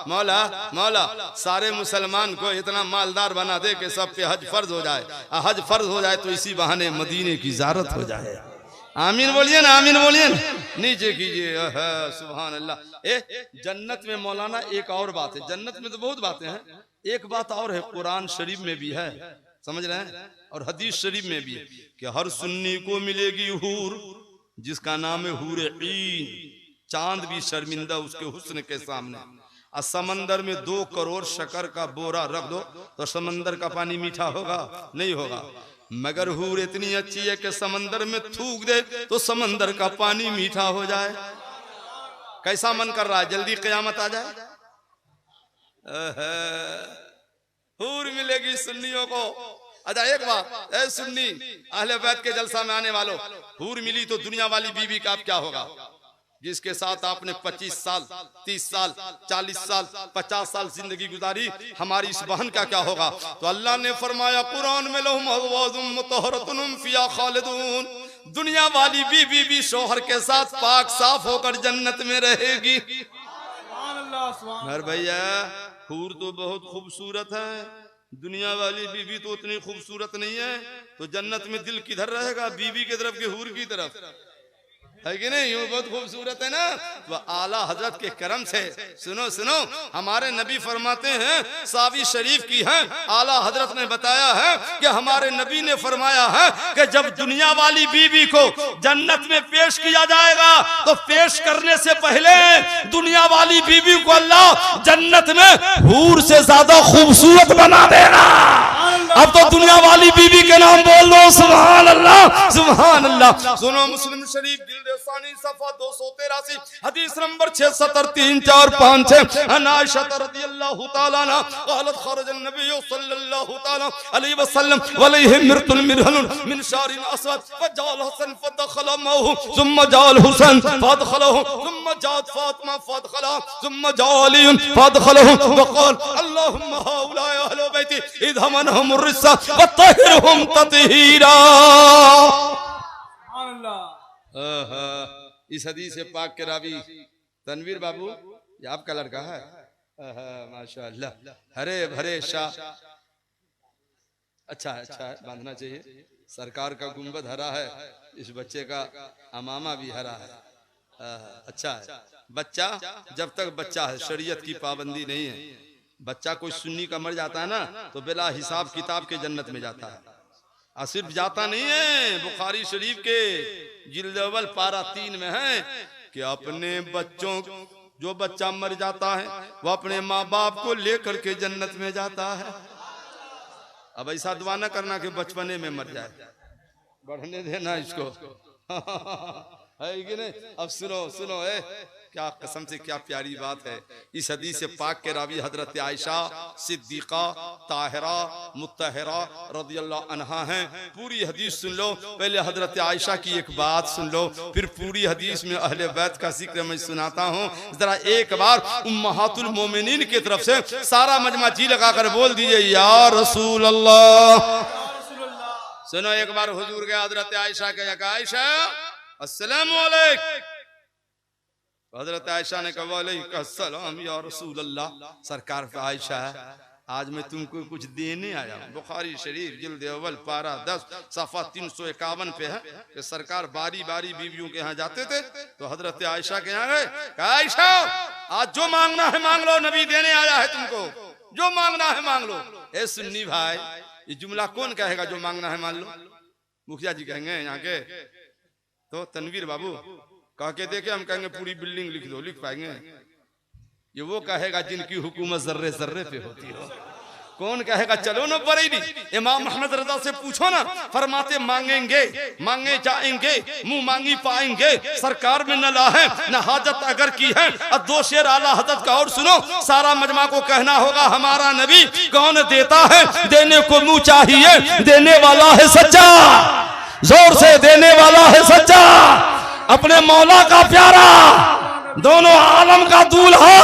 मौला मौला, सारे मुसलमान को इतना मालदार बना दे कि सब पे हज फर्ज हो जाए। हज फर्ज हो जाए तो इसी बहाने मदीने की ज़ियारत हो जाए। आमीन बोलिए ना, आमीन बोलिए ना। नीचे कीजिए। सुभान अल्लाह। जन्नत में मौलाना एक और बात है, जन्नत में तो बहुत बातें हैं, एक बात और है, कुरान शरीफ में भी है, समझ रहे हैं, और हदीस शरीफ में भी है कि हर सुन्नी को मिलेगी हूर, जिसका नाम है हूर ईन। चांद भी शर्मिंदा उसके हुस्न के सामने। और समंदर में 2 करोड़ शक्कर का बोरा रख दो तो समंदर का पानी मीठा होगा? नहीं होगा। मगर हूर इतनी अच्छी है कि समंदर में थूक दे तो समंदर का पानी मीठा हो जाए। कैसा मन कर रहा है जल्दी क़यामत आ जाए? हूर मिलेगी सुन्नियों को। अच्छा एक बात, ऐ सुन्नी अहले बैत के जलसा में आने वालों, हूर मिली तो दुनिया वाली बीवी का अब क्या होगा? जिसके साथ आपने 25 साल, 30 साल, 40 साल, 50 साल जिंदगी गुजारी, हमारी इस बहन का क्या होगा? तो अल्लाह ने फरमाया कुरान में, लहुम अज़वाजुम मुतहहरतुन फिया खालिदून, दुनिया वाली बीवी भी शौहर के साथ पाक साफ होकर जन्नत में रहेगी। भैया हूर तो बहुत खूबसूरत है, दुनिया वाली बीवी तो उतनी खूबसूरत नहीं है, तो जन्नत में दिल किधर रहेगा? बीवी की तरफ के हूर की तरफ, है कि नहीं? वो बहुत खूबसूरत है ना। तो आला हजरत के करम से सुनो, हमारे नबी फरमाते हैं, सावी शरीफ की है, आला हजरत ने बताया है कि हमारे नबी ने फरमाया है कि जब दुनिया वाली बीवी को जन्नत में पेश किया जाएगा तो पेश करने से पहले दुनिया वाली बीवी को अल्लाह जन्नत में हूर से ज्यादा खूबसूरत बना देगा। अब तो दुनिया वाली बीवी के नाम बोल दो, सुभान अल्लाह, सुभान अल्लाह। सुनो मुस्लिम शरीफ जिल्द सानी सफा 283 हदीस नंबर 67345 आयशा रज़ियल्लाहु ताला अन्हा क़ालत खरज नबी सल्लल्लाहु ताला अलैहि वसल्लम वलैहि मिरतुन मिरहन मिन शारिन अस्वद फजाल हसन फदखल माहु थुम्मा जाल हुसैन फदखलहु थुम्मा जात फातिमा फदखला थुम्मा जाली फदखलहु वक़ाल अल्लाहुम्मा हाउला अहले बैती इदहमनहुम रिस्सा वतहिरहुम ततहीरा। सुभान अल्लाह। इस हदीस से पाक के रावी तनवीर बाबू, ये आपका लड़का है? माशाअल्लाह, हरे भरे शाह। अच्छा है, बांधना चाहिए। सरकार का गुंबद हरा है, इस बच्चे का अमामा भी हरा है। अच्छा है। बच्चा जब तक बच्चा है, शरीयत की पाबंदी नहीं है। बच्चा कोई सुन्नी का मर जाता है ना तो बिला हिसाब किताब के जन्नत में जाता है। और सिर्फ जाता नहीं है, बुखारी शरीफ के जिल्द अव्वल पारा 3 में है कि अपने बच्चों, जो बच्चा मर जाता है वो अपने माँ बाप को लेकर के जन्नत में जाता है। अब ऐसा दुआ न करना कि बचपने में मर जाए, बढ़ने देना इसको। है कि नहीं? अब सुनो क्या कसम से क्या प्यारी बात है। इस हदीस से पाक के रावी हजरत आयशा सिद्दीका ताहिरा मुत्तहरा रज़ियल्लाहु अन्हा हैं। पूरी हदीस सुन लो, पहले हजरत आयशा की एक बात सुन लो, फिर पूरी हदीस में अहले बैत का जिक्र मैं सुनाता हूँ। जरा एक बार उम्महातुल मोमिनीन की तरफ से सारा मजमा जी लगाकर बोल दीजिए या रसूल अल्लाह। सुनो एक बार हुजूर के हजरत आयशा के, आयशा अस्सलामु अलैकुम। हजरत आयशा ने कहा वालेकुम अस्सलाम या रसूल अल्लाह। सरकार पे आयशा है, आज मैं तुमको कुछ देने आया हूँ। बुखारी शरीफ जिल्द अव्वल पारा 10 सफ़ा 351 पे है कि सरकार बारी बारी बीवियों के यहाँ जाते थे तो हजरत आयशा के यहाँ गए, आयशा आज जो मांगना है मांग लो, नबी देने आया है तुमको, जो मांगना है मांग लो। ए सुन्नी भाई, ये जुमला कौन कहेगा जो मांगना है मान लो? मुखिया जी कहेंगे यहाँ के, तो तनवीर बाबू कह के देखे हम कहेंगे पूरी बिल्डिंग लिख दो, लिख पाएंगे? ये वो कहेगा जिनकी हुकूमत जर्रे जर्रे पे होती हो। कौन कहेगा चलो ना बरेली। इमाम अहमद रजा से पूछो ना, फरमाते मांगेंगे मांगे जाएंगे, मुंह मांगी पाएंगे, सरकार में न लाहे न हाजत अगर की है। अब दो शेर आला हजरत का और सुनो, सारा मजमा को कहना होगा हमारा नबी कौन देता है, देने को मुंह चाहिए, देने वाला है सच्चा, जोर से देने वाला है सच्चा, अपने मौला का प्यारा, दोनों आलम का दूल्हा।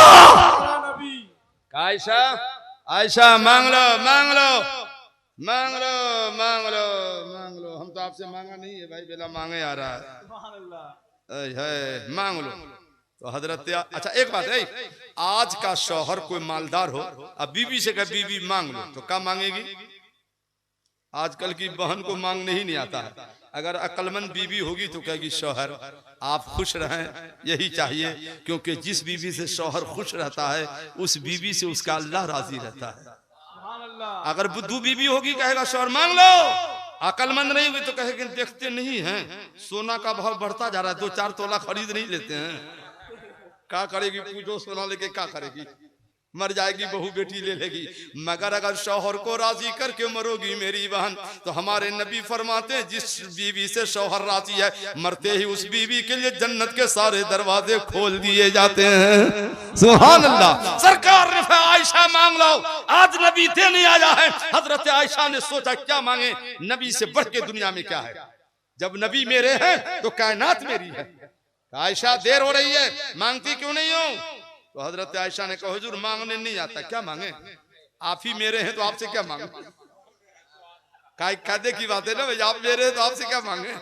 आयशा आयशा मांग लो मांग लो मांग लो मांग लो मांग लो। हम तो आपसे मांगा नहीं है भाई, बेला मांगे आ रहा है, मांग लो। तो हजरत अच्छा एक बात है, आज का शौहर कोई मालदार हो, अब बीबी से कहे बीबी मांग लो तो क्या मांगेगी? आजकल की बहन को मांगने ही नहीं आता है। अगर अक्लमंद बीबी होगी तो कहेगी शौहर आप खुश रहें, यही चाहिए, क्योंकि जिस बीबी से शौहर खुश रहता है उस बीबी से उसका अल्लाह राजी रहता है। अगर बुद्धू बीबी होगी कहेगा शौहर मांग लो, अक्लमंद नहीं होगी तो कहेगी देखते नहीं हैं सोना का भाव बढ़ता जा रहा है, 2-4 तोला खरीद नहीं लेते हैं, क्या करेगी? पूछो सोना लेके क्या करेगी? मर जाएगी, बहू बेटी ले लेगी। मगर अगर शौहर को राजी करके मरोगी मेरी बहन, तो हमारे नबी फरमाते हैं जिस बीवी से शौहर राजी है, मरते ही उस बीवी के लिए जन्नत के सारे दरवाजे खोल दिए जाते हैं। सुभान अल्लाह। सरकार ने आयशा मांग लो, आज नबी देने आया है। हजरत आयशा ने सोचा क्या मांगे, नबी से बढ़ के दुनिया में क्या है? जब नबी मेरे हैं तो कायनात मेरी है। आयशा देर हो रही है, मांगती क्यों नहीं हो? तो हजरत आयशा ने कहा हुजूर मांगने नहीं आता, क्या मांगे? आप ही मेरे हैं तो आपसे क्या मांगे? कायदे की बात है ना भाई, आप मेरे हैं तो आपसे क्या मांगे?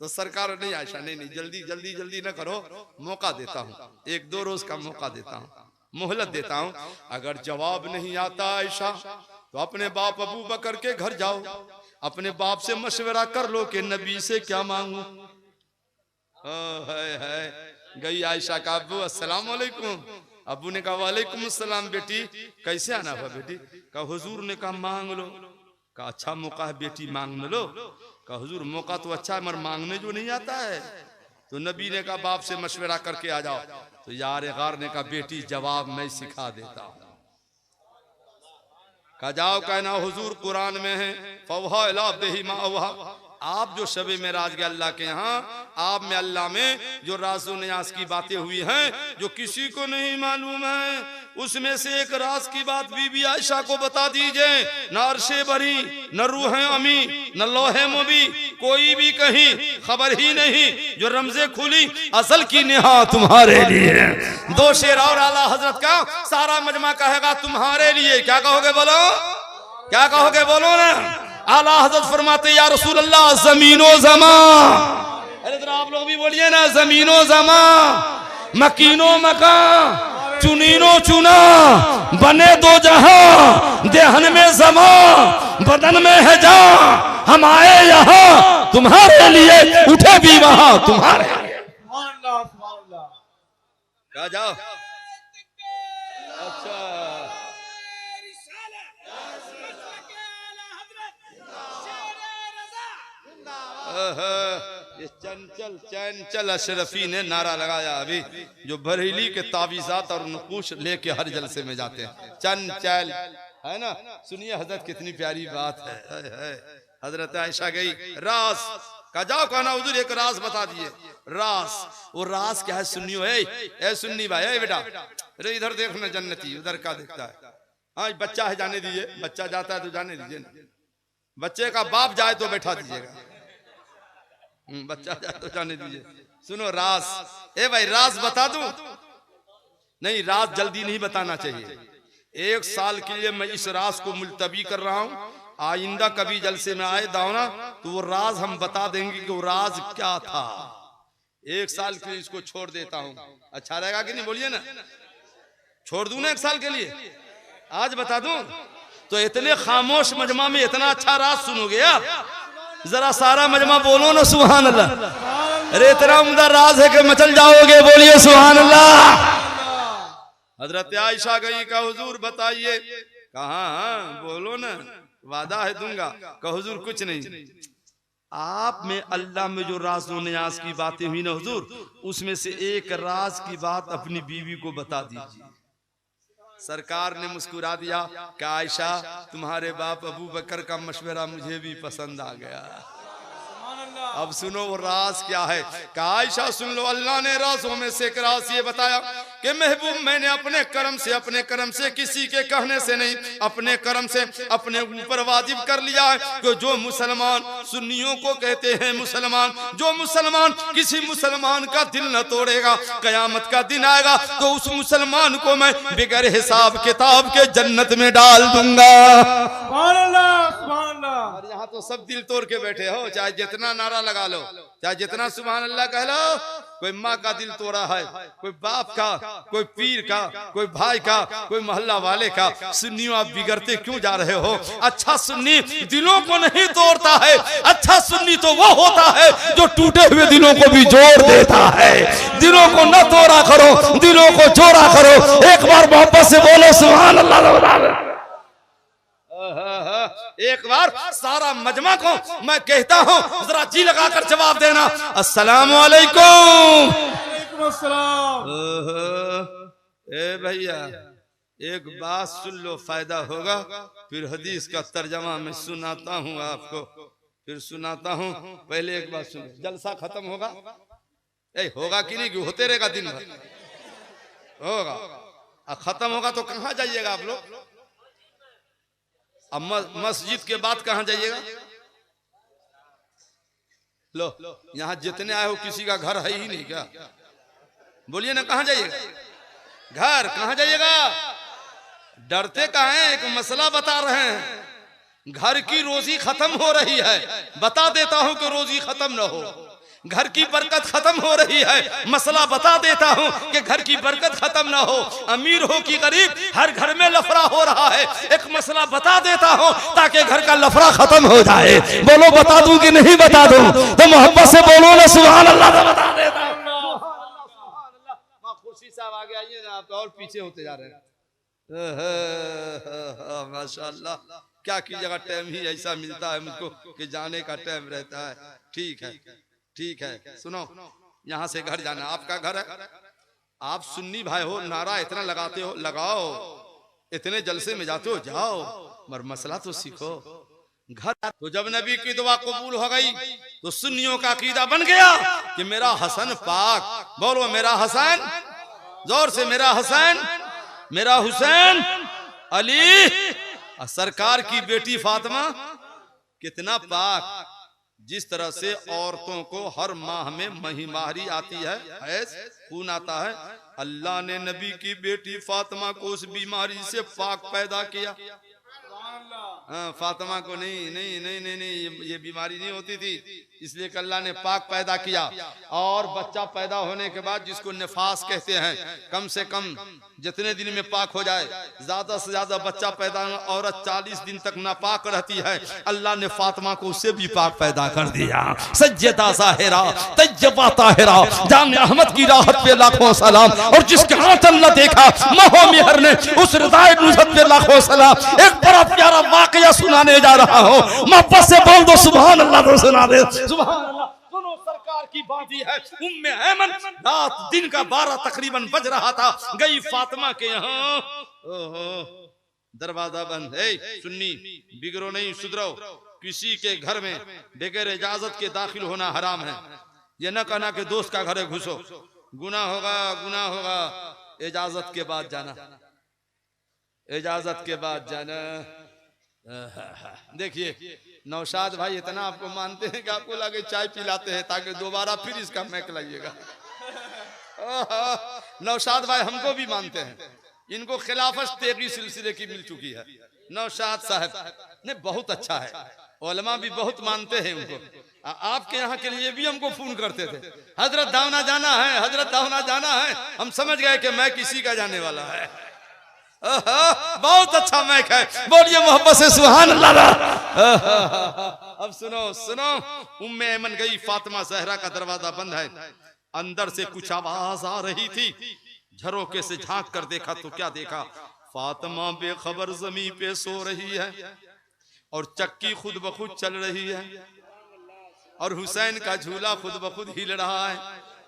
तो सरकार नहीं आयशा नहीं नहीं जल्दी जल्दी जल्दी ना करो, मौका देता हूँ, 1-2 रोज का मौका देता हूँ, मोहलत देता हूँ। अगर जवाब नहीं आता आयशा तो अपने बाप अबू बकर के घर जाओ, अपने बाप से मशवरा कर लो कि नबी से क्या मांगू। गई आयशा का अब्बू अस्सलाम वालेकुम। अब्बू ने कहा वालेकुम अस्सलाम बेटी, कैसे आना हुआ बेटी? कहा हुजूर ने कहा मांग लो। कहा अच्छा मौका है बेटी मांग लो। कहा हुजूर मौका तो अच्छा है मगर मांगने जो नहीं आता है। तो नबी ने कहा बाप से मशवरा करके आ जाओ। तो यार गार ने कहा बेटी जवाब मैं सिखा देता हूँ। कहा जाओ कहना हुजूर कुरान में है फौहा इला अब्दिही मा अवहा। आप जो शबे मेराज के अल्लाह के यहाँ, आप में अल्लाह में जो राज़ो नियाज़ की बातें हुई हैं जो किसी को नहीं मालूम है, उसमें से एक राज की बात बीबी आयशा को बता दीजिए। न अर्शे बरी, न रूह अमी, न लोहे मुबी, कोई भी कहीं खबर ही नहीं, जो रमजे खुली असल की नेहा तुम्हारे लिए। 2 शेर और आला हजरत का, सारा मजमा कहेगा तुम्हारे लिए। क्या कहोगे बोलो, क्या कहोगे बोलो ना। आला हजरत फरमाते या रसूल अल्लाह जमीनो जमा। अरे जरा आप लोग भी बोलिए ना, जमीनो जमा, मकीनो मका, चुनीनो चुना, बने 2 जहां, देहन में जमा, बदन में है जा, हम आए यहाँ तुम्हारे लिए, उठे भी वहां तुम्हारे लिए। क्या जाओ अच्छा ये चंचल चंचल अशरफी ने नारा लगाया अभी, जो बरेली के तावीज़ात और नकूश लेके हर जलसे में जाते हैं। चंचल है ना, सुनिए हजरत कितनी प्यारी बात है। हजरत आयशा गई, राज का जाओ कहना हुजूर एक राज बता दिए। राज, वो राज क्या है सुनियो। ए सुन्नी भाई, ए बेटा, अरे इधर देखना जन्नती, उधर क्या देखता है? हाँ बच्चा है जाने दीजिए, बच्चा जाता है तो जाने दीजिए, बच्चे का बाप जाए तो बैठा दीजिएगा, बच्चा जाए तो जाने दीजिए। सुनो राज, ए भाई राज बता दूं? नहीं, राज जल्दी नहीं बताना चाहिए। 1 साल के लिए मैं इस राज को मुलतवी कर रहा हूं, आइंदा कभी जलसे में आए दावना तो वो राज हम बता देंगे कि वो राज क्या था। 1 साल के लिए इसको छोड़ देता हूं, अच्छा रहेगा कि नहीं बोलिए ना? छोड़ दूं ना 1 साल के लिए? आज बता दूं तो इतने खामोश मजमा में इतना अच्छा राज सुनोगे आप, जरा सारा मजमा बोलो ना सुभान अल्लाह। अरे इतना उम्दा राज है कि मचल जाओगे, बोलिए सुभान अल्लाह। हजरत आयशा गई, का हुजूर बताइए। कहा बोलो ना, वादा है दूंगा। का हुजूर कुछ नहीं, आप में अल्लाह में जो राज नियाज की बातें हुई ना हुजूर, उसमें से एक राज की बात अपनी बीवी को बता दीजिए। सरकार ने मुस्कुरा दिया कि आयशा तुम्हारे बाप अबू बकर का मशवरा मुझे भी पसंद आ गया। अब सुनो वो राज क्या है। आयशा सुन लो, अल्लाह ने राजों में से एक राज ये बताया कि महबूब मैंने अपने कर्म से किसी के कहने से नहीं, अपने कर्म से अपने ऊपर वाजिब कर लिया है कि जो मुसलमान सुन्नियों को कहते हैं मुसलमान, जो मुसलमान किसी मुसलमान का दिल न तोड़ेगा, कयामत का दिन आएगा तो उस मुसलमान को मैं बगैर हिसाब किताब के जन्नत में डाल दूंगा। और यहाँ तो सब दिल तोड़ के बैठे हो, चाहे जितना नारा लगा लो, चाहे जितना सुभान अल्लाह कह लो। कोई माँ का दिल तोड़ा है, कोई बाप का, कोई पीर का, कोई भाई का, कोई मोहल्ला वाले का। सुन्नियों आप बिगड़ते क्यों जा रहे हो? अच्छा सुन्नी दिलों को नहीं तोड़ता है, अच्छा सुन्नी तो वो होता है जो टूटे हुए दिलों को भी जोड़ देता है। दिलों को न तोड़ा करो, दिलों को जोड़ा करो। एक बार मोहब्बत से बोलो सुभान अल्लाह। एक बार सारा मजमा को मैं कहता हूँ, जरा जी लगाकर जवाब देना, अस्सलाम वालेकुम। ए भैया एक बात सुन लो, फायदा होगा। फिर हदीस का तर्जमा मैं सुनाता हूँ आपको, फिर सुनाता हूँ। पहले एक बात सुनो, जलसा खत्म होगा होगा कि नहीं, होते रहेगा दिन भर होगा। खत्म होगा तो कहाँ जाइएगा आप लोग? अब मस्जिद के बाद कहां जाइएगा? लो यहां जितने आए हो किसी का घर है ही नहीं क्या? बोलिए ना, कहां जाइएगा? घर कहां जाइएगा? डरते कहां हैं? एक मसला बता रहे हैं। घर की रोजी खत्म हो रही है, बता देता हूं कि रोजी खत्म ना हो। घर की बरकत खत्म हो रही है, मसला बता देता हूं कि घर की बरकत खत्म ना हो। अमीर हो कि गरीब, हर घर में लफड़ा हो रहा है। एक मसला बता देता हूं ताकि घर का लफड़ा खत्म हो जाए। बोलो बता दूं कि नहीं बता दूं? तो मोहब्बत से बोलो ना सुभान अल्लाह। तो बता देता हूं। खुशी साहब आगे आइए ना, आप तो और पीछे होते जा रहे हैं। माशाअल्लाह, क्या कीजिएगा, टाइम ही ऐसा मिलता है मुझको कि जाने का टाइम रहता है। ठीक है ठीक है, सुनो, यहाँ से घर जाना, आपका घर है। आप सुन्नी भाई हो, नारा इतना लगाते हो, लगाओ। इतने जलसे में जाते हो, जाओ, मगर मसला तो सीखो। घर तो जब नबी की दुआ कबूल हो गई तो सुन्नियों का अकीदा बन गया कि मेरा हसन पाक, बोलो मेरा हसन, जोर से, मेरा हसन, मेरा हुसैन अली, सरकार की बेटी फातिमा कितना पाक। जिस तरह से औरतों को हर माह में महिमारी आती है, खून आता है, अल्लाह ने नबी की बेटी फातिमा को उस बीमारी से पाक पैदा किया। फातिमा को नहीं नहीं नहीं नहीं नहीं ये बीमारी नहीं होती थी, इसलिए कि अल्लाह ने पाक पैदा किया। और बच्चा पैदा होने के बाद जिसको निफास कहते हैं, कम से कम जितने दिन में पाक हो जाए, ज्यादा से ज्यादा बच्चा पैदा, औरत 40 दिन तक नापाक रहती है। अल्लाह ने फातिमा को उससे भी पाक पैदा कर दिया। सज्जदा साहिरा तज्जबा ताहिरा, जान अहमद की राहत पे लाखों सलाम। और जिसके हाथ अल्लाह देखा महो मेहर ने, उस रिदायत नुज़रत पे लाखों सलाम। एक बड़ा प्यारा वाकया सुनाने जा रहा हूँ, मोहब्बत से बोल दो सुभान अल्लाह। तो सुना दे सुभान अल्लाह। सुनो, सरकार की बात है, उम्मे ऐमन रात दिन का 12 तकरीबन बज रहा था, गई फातिमा के यहाँ। ओहो, दरवाजा बंद है। सुन्नी बिगड़ो नहीं, सुधरो। किसी के घर में बगैर इजाजत के दाखिल होना हराम है। ये न कहना कि दोस्त का घर है घुसो, गुनाह होगा, गुनाह होगा। इजाजत के बाद जाना, इजाजत के बाद जाना। देखिए नौशाद भाई इतना आपको मानते हैं कि आपको लगे चाय पिलाते हैं ताकि दोबारा फिर इसका महक लाइएगा। नौशाद भाई हमको भी मानते हैं, इनको खिलाफत तेगी सिलसिले की मिल चुकी है। नौशाद साहब ने बहुत अच्छा है, उलमा भी बहुत मानते हैं उनको। आपके यहाँ के लिए भी हमको फोन करते थे, हजरत दावना जाना है, हजरत दावना जाना है। हम समझ गए कि मैं किसी का जाने वाला है। बहुत अच्छा मैक है, बोलिए मोहब्बत से सुभान अल्लाह। अब सुनो सुनो, उम्मे ऐमन गई, फातिमा ज़हरा का दरवाजा बंद है। अंदर से कुछ आवाज आ रही थी। झरोके से झांक कर देखा तो क्या देखा, फातिमा बेखबर जमीन पे सो रही है और चक्की खुद ब खुद चल रही है। और हुसैन का झूला खुद ब खुद हिल रहा है।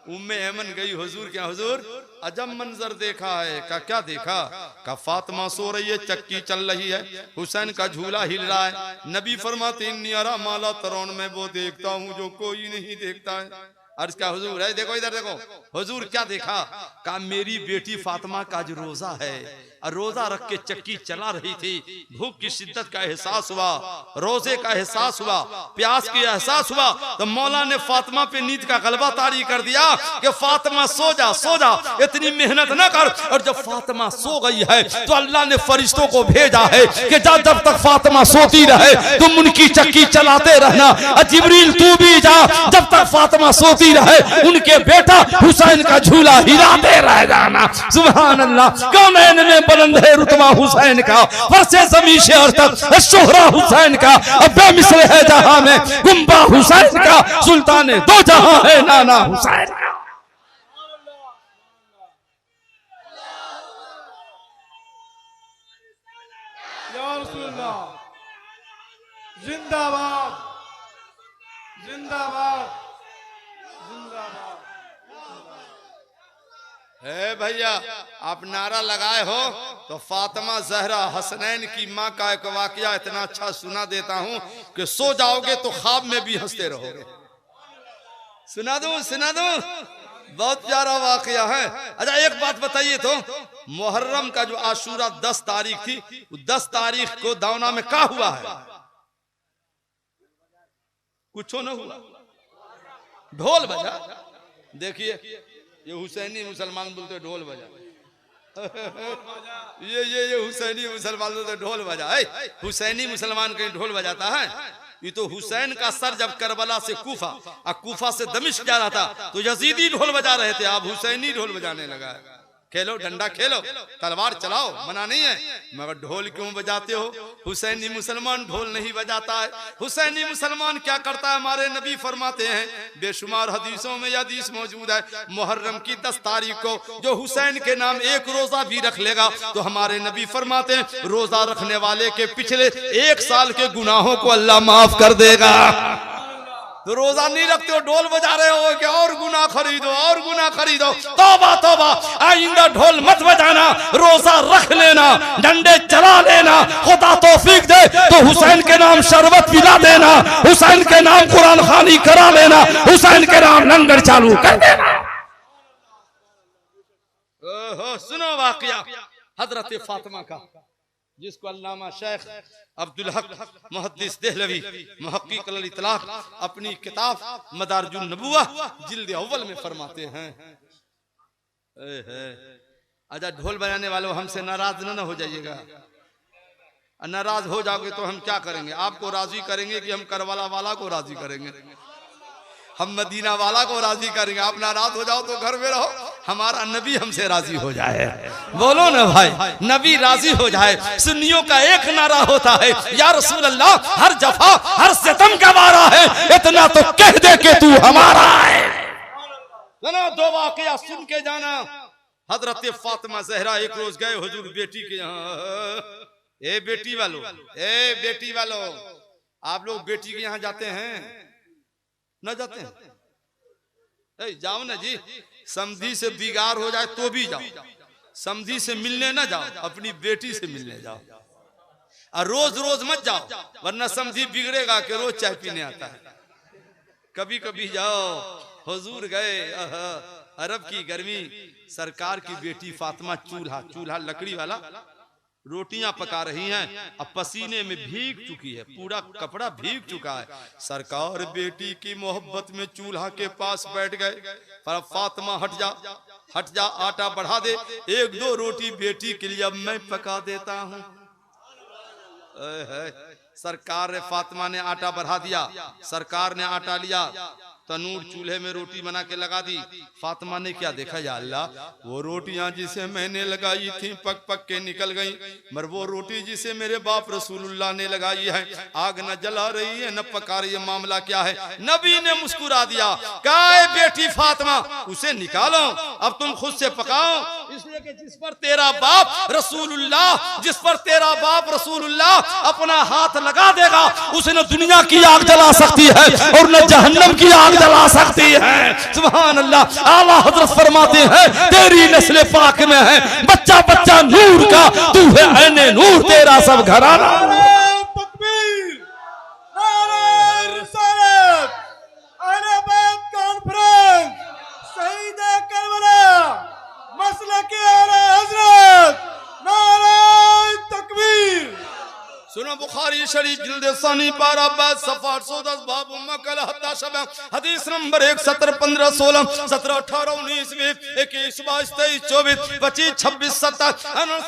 उम्मे ऐमन गई, हुजूर क्या हुजूर अजब मंजर देखा है। का क्या देखा? का फातिमा सो रही है, चक्की चल रही है, हुसैन का झूला हिल रहा है। नबी फरमाते इन्नी अरा माला तरोन, में वो देखता हूँ जो कोई नहीं देखता है। अर्ज क्या हुजूर है, देखो इधर देखो। हुजूर क्या देखा? का मेरी बेटी फातिमा का जो रोजा है, और रोजा रख के चक्की चला रही थी। भूख की शिद्दत का एहसास हुआ, रोजे का एहसास हुआ, प्यास की एहसास हुआ, तो मौला ने फातिमा पे नींद का गलबा तारी कर दिया कि फातिमा सो जा, सो जा, इतनी मेहनत न कर। और जब फातिमा सो गई है तो अल्लाह ने फरिश्तों को भेजा है कि जब तक फातिमा सोती रहे तुम उनकी चक्की चलाते रहना। जिब्रील तू भी जा, जब तक फातिमा सोती रहे उनके बेटा हुसैन का झूला हिलाते रह जाना। सुभान अल्लाह। कौनैन में बुलंद है रुतबा हुसैन का, फरसे ज़मीं से और तक शोहरा हुसैन का, अब बेमिसल है जहां में गुंबा हुसैन का, सुल्तान दो जहां है नाना हुसैन का। या रसूलल्लाह, जिंदाबाद जिंदाबाद जिंदाबाद। भैया आप नारा लगाए हो तो फातिमा जहरा हसनैन की माँ का एक वाकया इतना अच्छा सुना देता हूँ कि सो जाओगे तो ख्वाब में भी हंसते रहोगे। सुना दूं, सुना दूं, बहुत प्यारा वाकया है। अच्छा एक बात बताइए तो, मुहर्रम का जो आशूरा 10 तारीख थी, 10 तारीख को दावना में क्या हुआ है? कुछ न हुआ, ढोल बजा। देखिए ये हुसैनी मुसलमान बोलते ढोल बजा। ये हुसैनी मुसलमान बोलते ढोल बजा। हुसैनी मुसलमान कहीं ढोल बजाता है? ये तो हुसैन का सर जब करबला से कूफा और कूफा से दमिश्क जा रहा था तो यजीदी ढोल बजा रहे थे, आप हुसैनी ढोल बजाने लगा है। खेलो डंडा खेलो, तलवार चलाओ, मना नहीं है, मगर ढोल क्यों बजाते हो? हुसैनी मुसलमान ढोल नहीं बजाता है। हुसैनी मुसलमान क्या करता है? हमारे नबी फरमाते हैं, बेशुमार हदीसों में यह हदीस मौजूद है, मुहर्रम की 10 तारीख को जो हुसैन के नाम एक रोजा भी रख लेगा तो हमारे नबी फरमाते हैं रोजा रखने वाले के पिछले 1 साल के गुनाहों को अल्लाह माफ कर देगा। तो रोजा नहीं रखते हो, ढोल बजा रहे हो कि और गुनाह खरीदो, और गुनाह खरीदो। तौबा तौबा, आइंदा ढोल मत बजाना, रोजा रख लेना, डंडे चला लेना। खुदा तौफीक दे तो हुसैन के नाम शरबत पिला देना, हुसैन के नाम कुरान खानी करा लेना, हुसैन के नाम लंगर चालू कर देना। सुनो वाकया हजरत फातिमा का, जिसको अल्लामा शेख अब्दुल हक मुहद्दिस देहलवी मुहक्किक अल इतलाक अपनी किताब मदारिजुन नबुव्वा जिल्द अव्वल में फरमाते हैं। अच्छा ढोल बजाने वालों हमसे नाराज न हो जाइएगा, नाराज हो जाओगे तो हम क्या करेंगे? आपको राजी करेंगे कि हम करबला वाला को राजी करेंगे? हम मदीना वाला को राजी करेंगे। आप नाराज हो जाओ तो घर में रहो, हमारा नबी हमसे राजी हो जाए। बोलो ना भाई, नबी राजी हो जाए। सुन्नियों का एक नारा होता है, या रसूल अल्लाह, हर जफा हर सितम का वारा है, इतना तो कह दे के तू हमारा है। ना 2 वाकया सुन के जाना। हजरत फातिमा जहरा एक रोज गए हुजूर बेटी के यहाँ। ए बेटी वालों, ए बेटी वालों, आप लोग बेटी के यहाँ जाते हैं न जाते हैं? जाओ ना जी, समधी से बिगाड़ हो जाए तो भी जाओ, समधी से मिलने ना जाओ, अपनी बेटी से मिलने जाओ। और रोज रोज मत जाओ, वरना समधी बिगड़ेगा कि रोज चाय पीने आता है। कभी कभी जाओ। हुजूर गए, अरब की गर्मी, सरकार की बेटी फातिमा चूल्हा लकड़ी वाला रोटियां पका रही हैं, अब पसीने में भीग चुकी है, पूरा कपड़ा भीग चुका है। सरकार बेटी की मोहब्बत में चूल्हा के पास बैठ गए। पर फातिमा हट जा, आटा बढ़ा दे, 1-2 रोटी बेटी के लिए अब मैं पका देता हूँ। सरकार ने, फातिमा ने आटा बढ़ा दिया, सरकार ने आटा लिया, तनूर चूल्हे में रोटी बना के लगा दी। फातिमा ने क्या देखा, या अल्लाह, वो रोटियां जिसे मैंने लगाई थी पक के निकल गई, मगर वो रोटी जिसे मेरे बाप रसूलुल्लाह ने लगाई है आग न जला रही है न पका रही है। मामला क्या है? नबी ने मुस्कुरा दिया, कहा बेटी फातिमा, उसे निकालो, अब तुम खुद से पकाओ। इसलिए कि जिस पर तेरा बाप रसूलुल्लाह, जिस पर तेरा बाप रसूलुल्लाह अपना हाथ लगा देगा, उसे न दुनिया की आग जला सकती है और न जहन्नम की आग जला सकती है। सुभान अल्लाह। आला हजरत फरमाते हैं तेरी नस्ल पाक में है बच्चा बच्चा नूर का, तू है ऐने नूर, तेरा सब घराना। तकबीर, नारे रिसालत, अहले बैत कॉन्फ्रेंस, शहीद करबला, मसलक आला हजरत, नारे तकबीर। सुनो बुखारी शरीफ जिल्द सानी पारा बाद सफा 810 बाब उम्मा कल हत्ता शब हदीस नंबर 1 17 15 16 17 18 19 20 21 22 23 24 25 26 27 अनस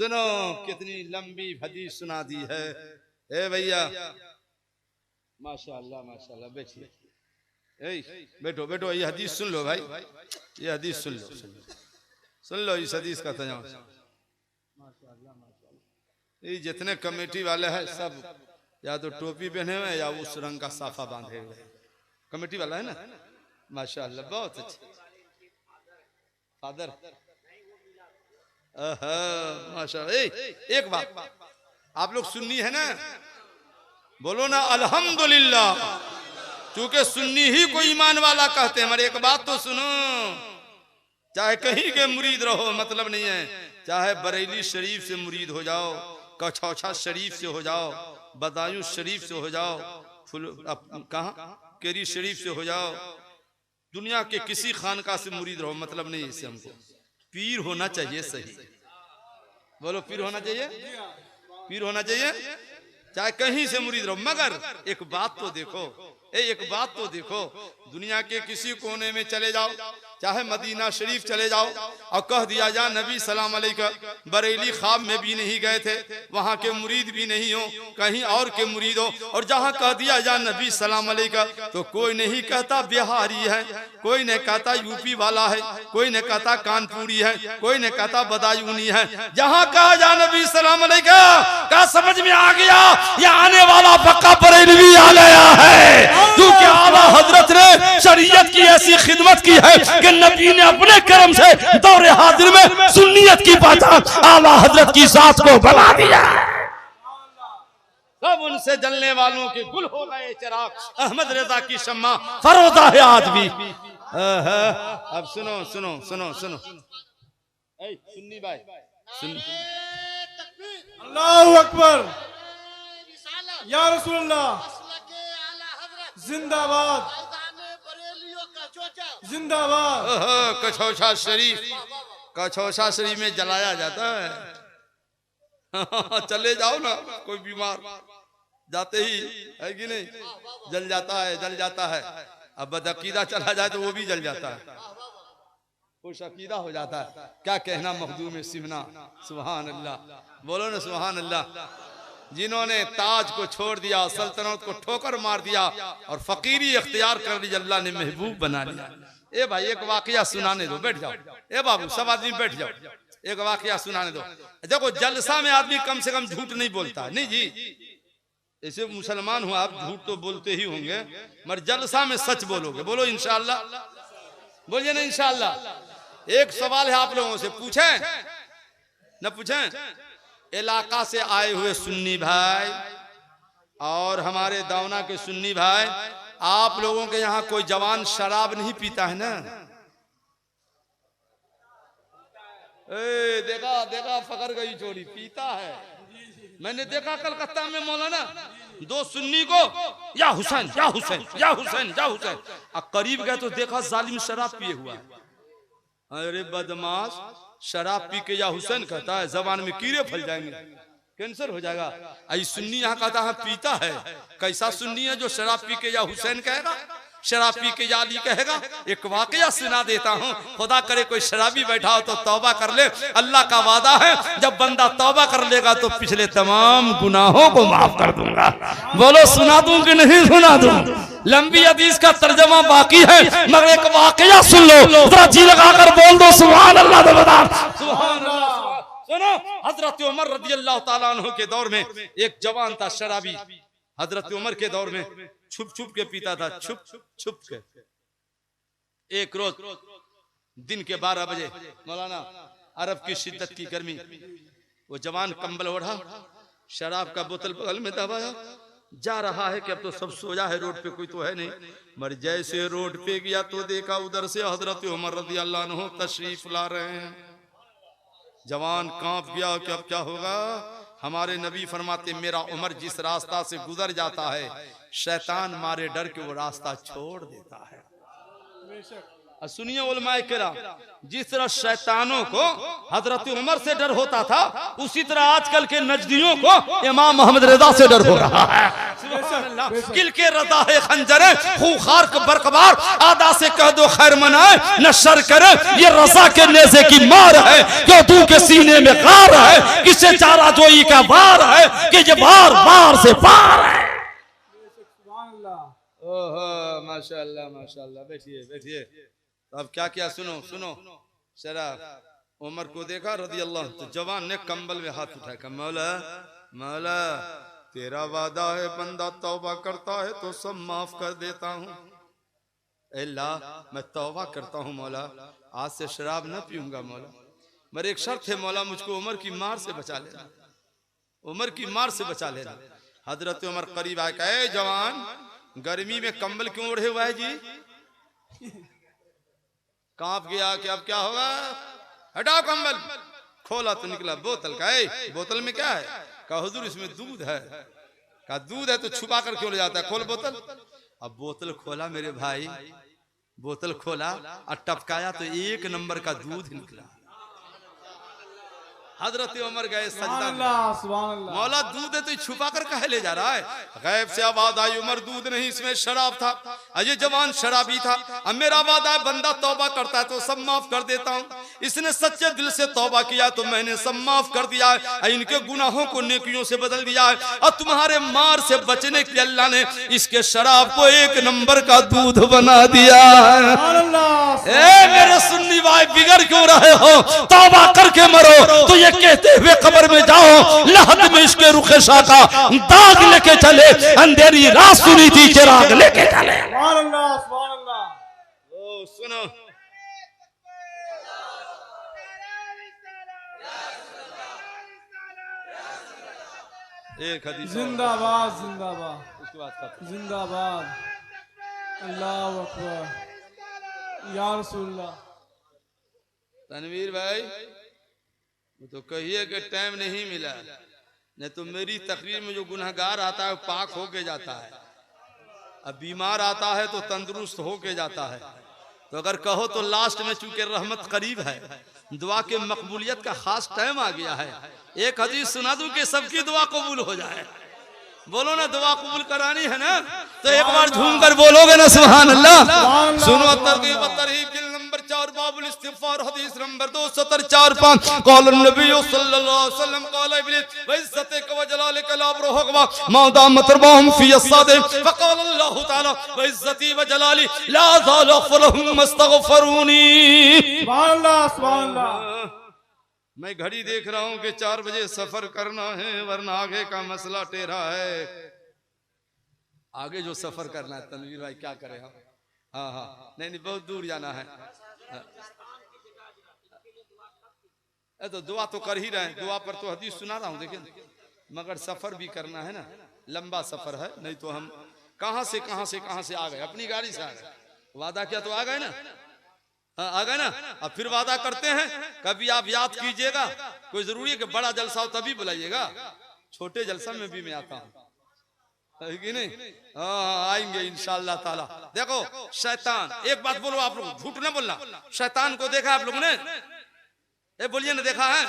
सुनो कितनी लंबी हदीस सुना दी है। ए भैया माशाअल्लाह माशाअल्लाह, बैठिए, बैठो बैठो, ये हदीस सुन लो भाई, ये हदीस सुन लो इस हदीस का तर्जुमा। ये जितने कमेटी वाले हैं सब या तो टोपी पहने हुए या उस रंग का साफा बांधे हुए, कमेटी वाला है ना, माशाअल्लाह बहुत अच्छे। फादर माशाअल्लाह। एक बात आप लोग सुन्नी है ना, बोलो ना अल्हम्दुलिल्लाह, क्योंकि सुन्नी ही को ईमान वाला कहते हैं। मगर एक बात तो सुनो, चाहे कहीं के मुरीद रहो मतलब नहीं है, चाहे बरेली शरीफ से मुरीद हो जाओ, कछौछा शरीफ से हो जाओ, बदायूं शरीफ से हो जाओ, कहाँ केरी शरीफ से हो जाओ, दुनिया के किसी खानका से मुरीद रहो मतलब नहीं है। इससे हमको पीर होना चाहिए। सही बोलो, पीर होना चाहिए, पीर होना चाहिए, चाहे कहीं से मुरीद रहो। मगर एक बात तो देखो, एक बात तो देखो, दुनिया के किसी कोने में चले जाओ, चाहे मदीना शरीफ चले जाओ और कह दिया जा नबी सलाम अलैकुम, बरेली ख्वाब में भी नहीं गए थे, वहाँ के मुरीद भी नहीं हो, कहीं और के मुरीद हो, और जहाँ कह दिया जा नबी सलाम अलैकुम तो कोई नहीं कहता बिहारी है, कोई नहीं कहता यूपी वाला है, कोई नहीं कहता कानपुरी है, कोई नहीं कहता बदायूनी है। जहाँ कहा जा नबी सलाम अलैकुम, क्या समझ में आ गया, ये आने वाला पक्का बरेलवी आ गया है, क्योंकि आला हजरत ने शरीयत की ऐसी खिदमत की है कि नबी ने अपने करम से दौरे हाजिर में सुन्नियत की पहचान आला हजरत की जात को बना दिया। सब उनसे जलने वालों के गुल हो गए चिराग, अहमद रजा की शम्मा फरोजा है आज भी। अब सुनो सुनो सुनो सुनो, सुन्नी भाई सुन, अल्लाहु अकबर, या रसूलल्लाह जिंदाबाद जिंदाबाद। कछौछा शरीफ, कछौछा शरीफ में जलाया जाता है। चले जाओ ना, कोई बीमार जाते ही है कि नहीं, जल जाता है, जल जाता है। अब बदअकीदा चला जाए तो वो भी जल जाता है, खुश अकीदा हो जाता है। क्या कहना मखदूम सिमना, सुभान अल्लाह, बोलो ना सुभान अल्लाह। जिन्होंने ताज को छोड़ दिया, सल्तनत को ठोकर मार दिया और फकीरी इख्तियार कर ली, अल्लाह ने महबूब बना लिया। ए भाई एक वाकया सुनाने दो, बैठ जाओ, ए बाबू सब आदमी बैठ जाओ, एक वाकया सुनाने दो। देखो जलसा में आदमी कम से कम झूठ नहीं बोलता, नहीं जी, ऐसे मुसलमान हो आप, झूठ तो बोलते ही होंगे, मगर जलसा में सच बोलोगे, बोलो इंशाअल्लाह, बोलिए ना इंशाअल्लाह। एक सवाल है आप लोगों से, पूछें न पूछें? इलाका से आए हुए सुन्नी भाई और हमारे दावना के सुन्नी भाई, आप लोगों के यहाँ कोई जवान शराब नहीं पीता है ना? देखा देखा पकड़ गई चोरी, पीता है। मैंने देखा कलकत्ता में मौलाना दो सुन्नी को या हुसैन या हुसैन या हुसैन या हुसैन, अब करीब गए तो देखा जालिम शराब पिए हुआ है। अरे बदमाश, शराब पी के या हुसैन कहता है, जबान में कीड़े फल जाएंगे, कैंसर हो जाएगा। आई सुन्नी यहाँ कहता है पीता है। कैसा सुन्नी है जो शराब पी के या हुसैन कहेगा, शराब पी के या अली कहेगा। एक वाकया सुना देता हूँ, खुदा करे कोई शराबी बैठा हो तो तौबा कर ले। अल्लाह का वादा है जब बंदा तौबा कर लेगा तो पिछले तमाम गुनाहों को माफ कर दूंगा। बोलो सुना दूं कि नहीं सुना दूं? लंबी हदीस का तर्जमा बाकी है, मगर एक वाकया सुन लो, जरा जी लगाकर बोल दो सुभान अल्लाह। सुभान अल्लाह। सुनो, हजरत उमर रज़ी अल्लाह ताला अन्हु के दौर में एक जवान था शराबी। हजरत उमर के दौर में छुप छुप के पीता था, छुप छुप के। एक रोज दिन के 12 बजे मौलाना, अरब की शिद्दत की गर्मी, वो जवान कंबल ओढ़ा, शराब का बोतल बगल में दबाया, जा रहा है कि अब तो सब सोया है, रोड पे कोई तो है नहीं। मगर जैसे रोड पे गया तो देखा उधर से हजरत उमर रज़ी अल्लाह अन्हु तशरीफ ला रहे हैं। जवान कांप गया कि अब क्या होगा। हमारे नबी फरमाते मेरा उमर जिस रास्ता से गुजर जाता है, शैतान मारे डर के वो रास्ता छोड़ देता है। सुनिए उलमाए किराम, जिस तरह शैतानों को हजरत उमर से डर होता था, उसी तरह आजकल के नजदियों को इमाम मोहम्मद रजा से डर हो रहा है। किल के रजा है खंजरे खूखार के बरकबार, आदा से कह दो खैर मनाए न शर करे, ये रजा के नेज़े की मार है, क्यों तू के सीने में गार है, किसे चारा जोई का वार है कि ये बार बार से पार है। ओहो माशाल्लाह माशाल्लाह। बैठिए बैठिए। अब क्या क्या सुनो सुनो। शराब उमर को देखा रज़ी अल्लाह, तो जवान ने कंबल में हाथ उठाया, मौला मौला तेरा वादा है बंदा तौबा करता है तो सब माफ कर देता हूँ। अल्लाह मैं तौबा करता हूँ मौला, आज से शराब न पीऊंगा मौला, मगर एक शर्त है मौला, मुझको उमर की मार से बचा लेना, उमर की मार से बचा लेना। हजरत उमर करीब आए, कहे जवान गर्मी में कंबल क्यों ओढ़े हुआ है जी? कांप गया कि अब क्या होगा, हटाओ कंबल। खोला तो निकला बोतल का। बोतल में क्या है? कहा हुजूर इसमें दूध है। कहा दूध है तो छुपा कर क्यों ले जाता है, खोल बोतल। अब बोतल खोला मेरे भाई, बोतल खोला और टपकाया तो 1 नंबर का दूध निकला। हजरत उमर गए सजदा में, मौला दूध है तो छुपा कर कहे ले जा रहा है? गैब से आवाज आई, उमर दूध नहीं इसमें शराब था, अजय जवान शराबी था। अब मेरा वादा है बंदा तौबा करता है तो सब माफ कर देता हूँ। इसने सच्चे दिल से तौबा किया तो मैंने सब माफ कर दिया है, इनके गुनाहों को नेकियों से बदल दिया है, और तुम्हारे मार से बचने के लिए अल्लाह ने इसके शराब को 1 नंबर का दूध बना दिया है। मेरे सुन्नी भाई बिगड़ क्यों रहे हो, तौबा करके मरो। तो ये कहते हुए कब्र में जाओ, लहद में इसके रुखे शाह का दाग लेके चले, अंधेरी रात सुनी थी चिराग लेके चले। ओ सुनो, एक हदीस जिंदाबाद जिंदाबाद उसके बाद जिंदाबाद, अल्लाह अकबर या रसूलल्लाह। तनवीर भाई तो कहिए कि टाइम नहीं मिला, नहीं तो मेरी तकरीर में जो गुनहगार आता है वो पाक होके जाता है, अब बीमार आता है तो तंदुरुस्त होके जाता है। तो अगर कहो तो लास्ट में चूंकि रहमत करीब है, दुआ के मकबूलियत का खास टाइम आ गया है, एक हदीस सुना दूं कि सबकी दुआ कबूल हो जाए। बोलो ना, दुआ कबूल करानी है ना, तो एक बार झूम कर बोलोगे ना सुभान अल्लाह। सुनो तरगीब तरहीब नंबर 4 बाबुल इस्तिगफार हदीस नंबर 274 क़ाल नबी सल्लल्लाहु अलैहि वसल्लम क़ाल इब्लिस व इज्जतिक व जलालिक ला अब्रुहुमा मा दामत रबाहुम फी अस्सादिम फ़क़ाल अल्लाहु तआला व इज्जती व जलाली ला ज़ाल अग़फिरुहुम मस्तग़फिरूनी। सुभान अल्लाह सुभान अल्लाह। मैं घड़ी देख रहा हूं कि 4 बजे सफर करना है, वरना आगे का मसला टेढ़ा है। आगे जो सफर करना है तनवीर भाई क्या करें हम? हाँ हाँ नहीं नहीं बहुत दूर जाना है। तो दुआ तो कर ही रहे हैं, दुआ पर तो हदीस सुना रहा हूँ देखिए, मगर सफर भी करना है ना, लंबा सफर है, नहीं तो हम कहां से आ गए, अपनी गाड़ी से आ गए, वादा किया तो आ गए ना, आ गए ना। अब फिर वादा करते हैं, कभी आप याद कीजिएगा, कोई जरूरी है कि बड़ा जलसा हो तभी बुलाइएगा, छोटे जलसा में भी मैं आता हूँ। है कि नहीं? हाँ आएंगे इंशाअल्लाह ताला। देखो शैतान, एक बात बोलो आप लोग, झूठ ना बोलना। शैतान को देखा आप लोगों ने? ए बोलिए ना, देखा है?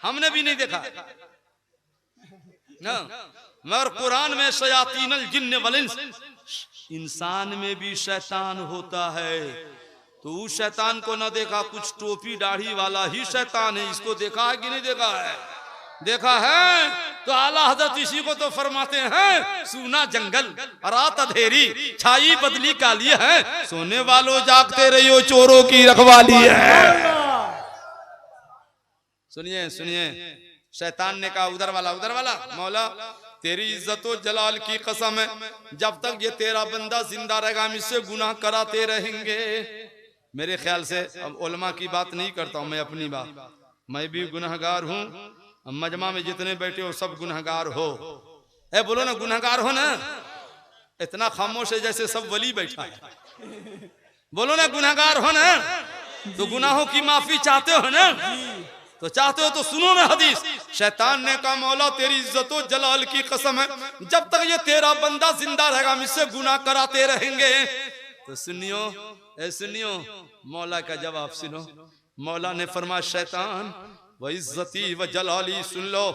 हमने भी नहीं देखा ना। मगर कुरान में शयातीनल जिन्न वल इंस, इंसान में भी शैतान होता है। तो उस शैतान को ना देखा, कुछ टोपी दाढ़ी वाला ही शैतान है। इसको देखा है कि नहीं देखा है? देखा है। तो आला हजरत इसी को तो फरमाते हैं, सूना जंगल रात अंधेरी छाई बदली काली है, सोने वालों जागते रहियो चोरों की रखवाली है। सुनिए सुनिए, शैतान ने कहा उधर वाला मौला तेरी इज्जतो जलाल की कसम है, जब तक ये तेरा बंदा जिंदा रहेगा हम इससे गुनाह कराते रहेंगे। मेरे ख्याल से अब उलमा की बात नहीं करता हूं मैं, अपनी बात, मैं भी गुनहगार हूं। मजमा में जितने बैठे हो सब गुनहगार हो। ए बोलो ना गुनहगार हो ना। इतना खामोश है जैसे सब वली बैठा है। बोलो ना गुनहगार हो ना। तो गुनाहों की माफी चाहते हो ना? तो चाहते हो तो सुनो ना हदीस। शैतान ने कहा मौला तेरी इज्जतो जलाल की कसम है, जब तक ये तेरा बंदा जिंदा रहेगा हम इससे गुनाह कराते रहेंगे। तो सुनियो, ए सुनियो, मौला का जवाब सुनो। मौला ने फरमाया शैतान व इज्जती व जलाली, सुन लो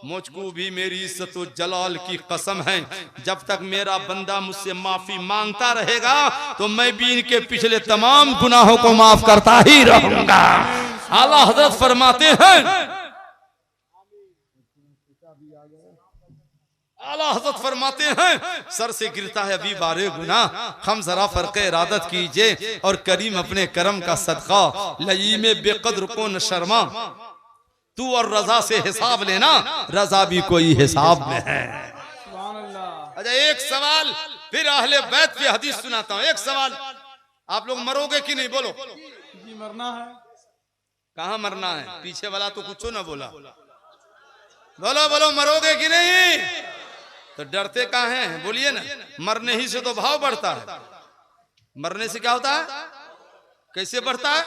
मुझको भी मेरी इज्जत व जलाल की कसम है, जब तक मेरा बंदा मुझसे माफी मांगता रहेगा तो मैं भी इनके पिछले तमाम गुनाहों को माफ करता ही रहूंगा। आला हजरत फरमाते हैं, आला हजरत फरमाते हैं सर से गिरता है अभी बारे गुनाह, हम जरा फर्क इरादत कीजिए और करीम अपने करम का सदका लई में बेकद्र को न शर्मा, तू और रजा से हिसाब लेना, रजा भी कोई हिसाब में है। अच्छा एक सवाल फिर अहले बैत की हदीस सुनाता हूँ। एक सवाल, आप लोग मरोगे कि नहीं? बोलो जी मरना है। कहाँ मरना है? पीछे वाला तो कुछ ना बोला। बोलो बोलो मरोगे कि नहीं? तो डरते कहाँ हैं? बोलिए ना। मरने ही से तो भाव बढ़ता है। मरने से क्या होता है? कैसे बढ़ता है?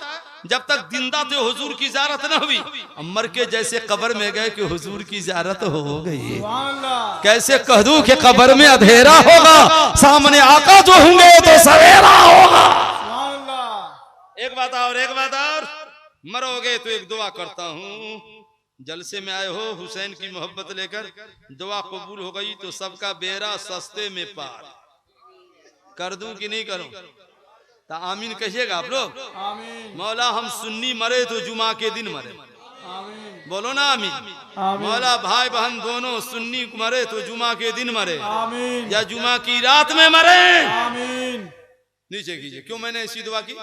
जब तक जिंदा थे हुजूर की ज़ियारत न हुई, मर के जैसे कब्र में गए कि हुजूर की ज़ियारत हो गई। कैसे कह दूं कि कब्र में अंधेरा होगा, सामने आका जो होंगे तो सवेरा होगा। एक बात और, मरोगे तो एक दुआ करता हूँ, जलसे में आए हो हुसैन की मोहब्बत लेकर, दुआ कबूल हो गई तो सबका बेड़ा सस्ते में पार कर दूं कि नहीं करूं? तो आमीन कहिएगा आप लोग। मौला हम सुन्नी मरे तो जुमा के दिन मरे, बोलो ना आमीन। मौला भाई बहन दोनों सुन्नी मरे तो जुमा के दिन मरे, या जुमा की रात में मरे। नीचे कीजिए, क्यों मैंने ऐसी दुआ की?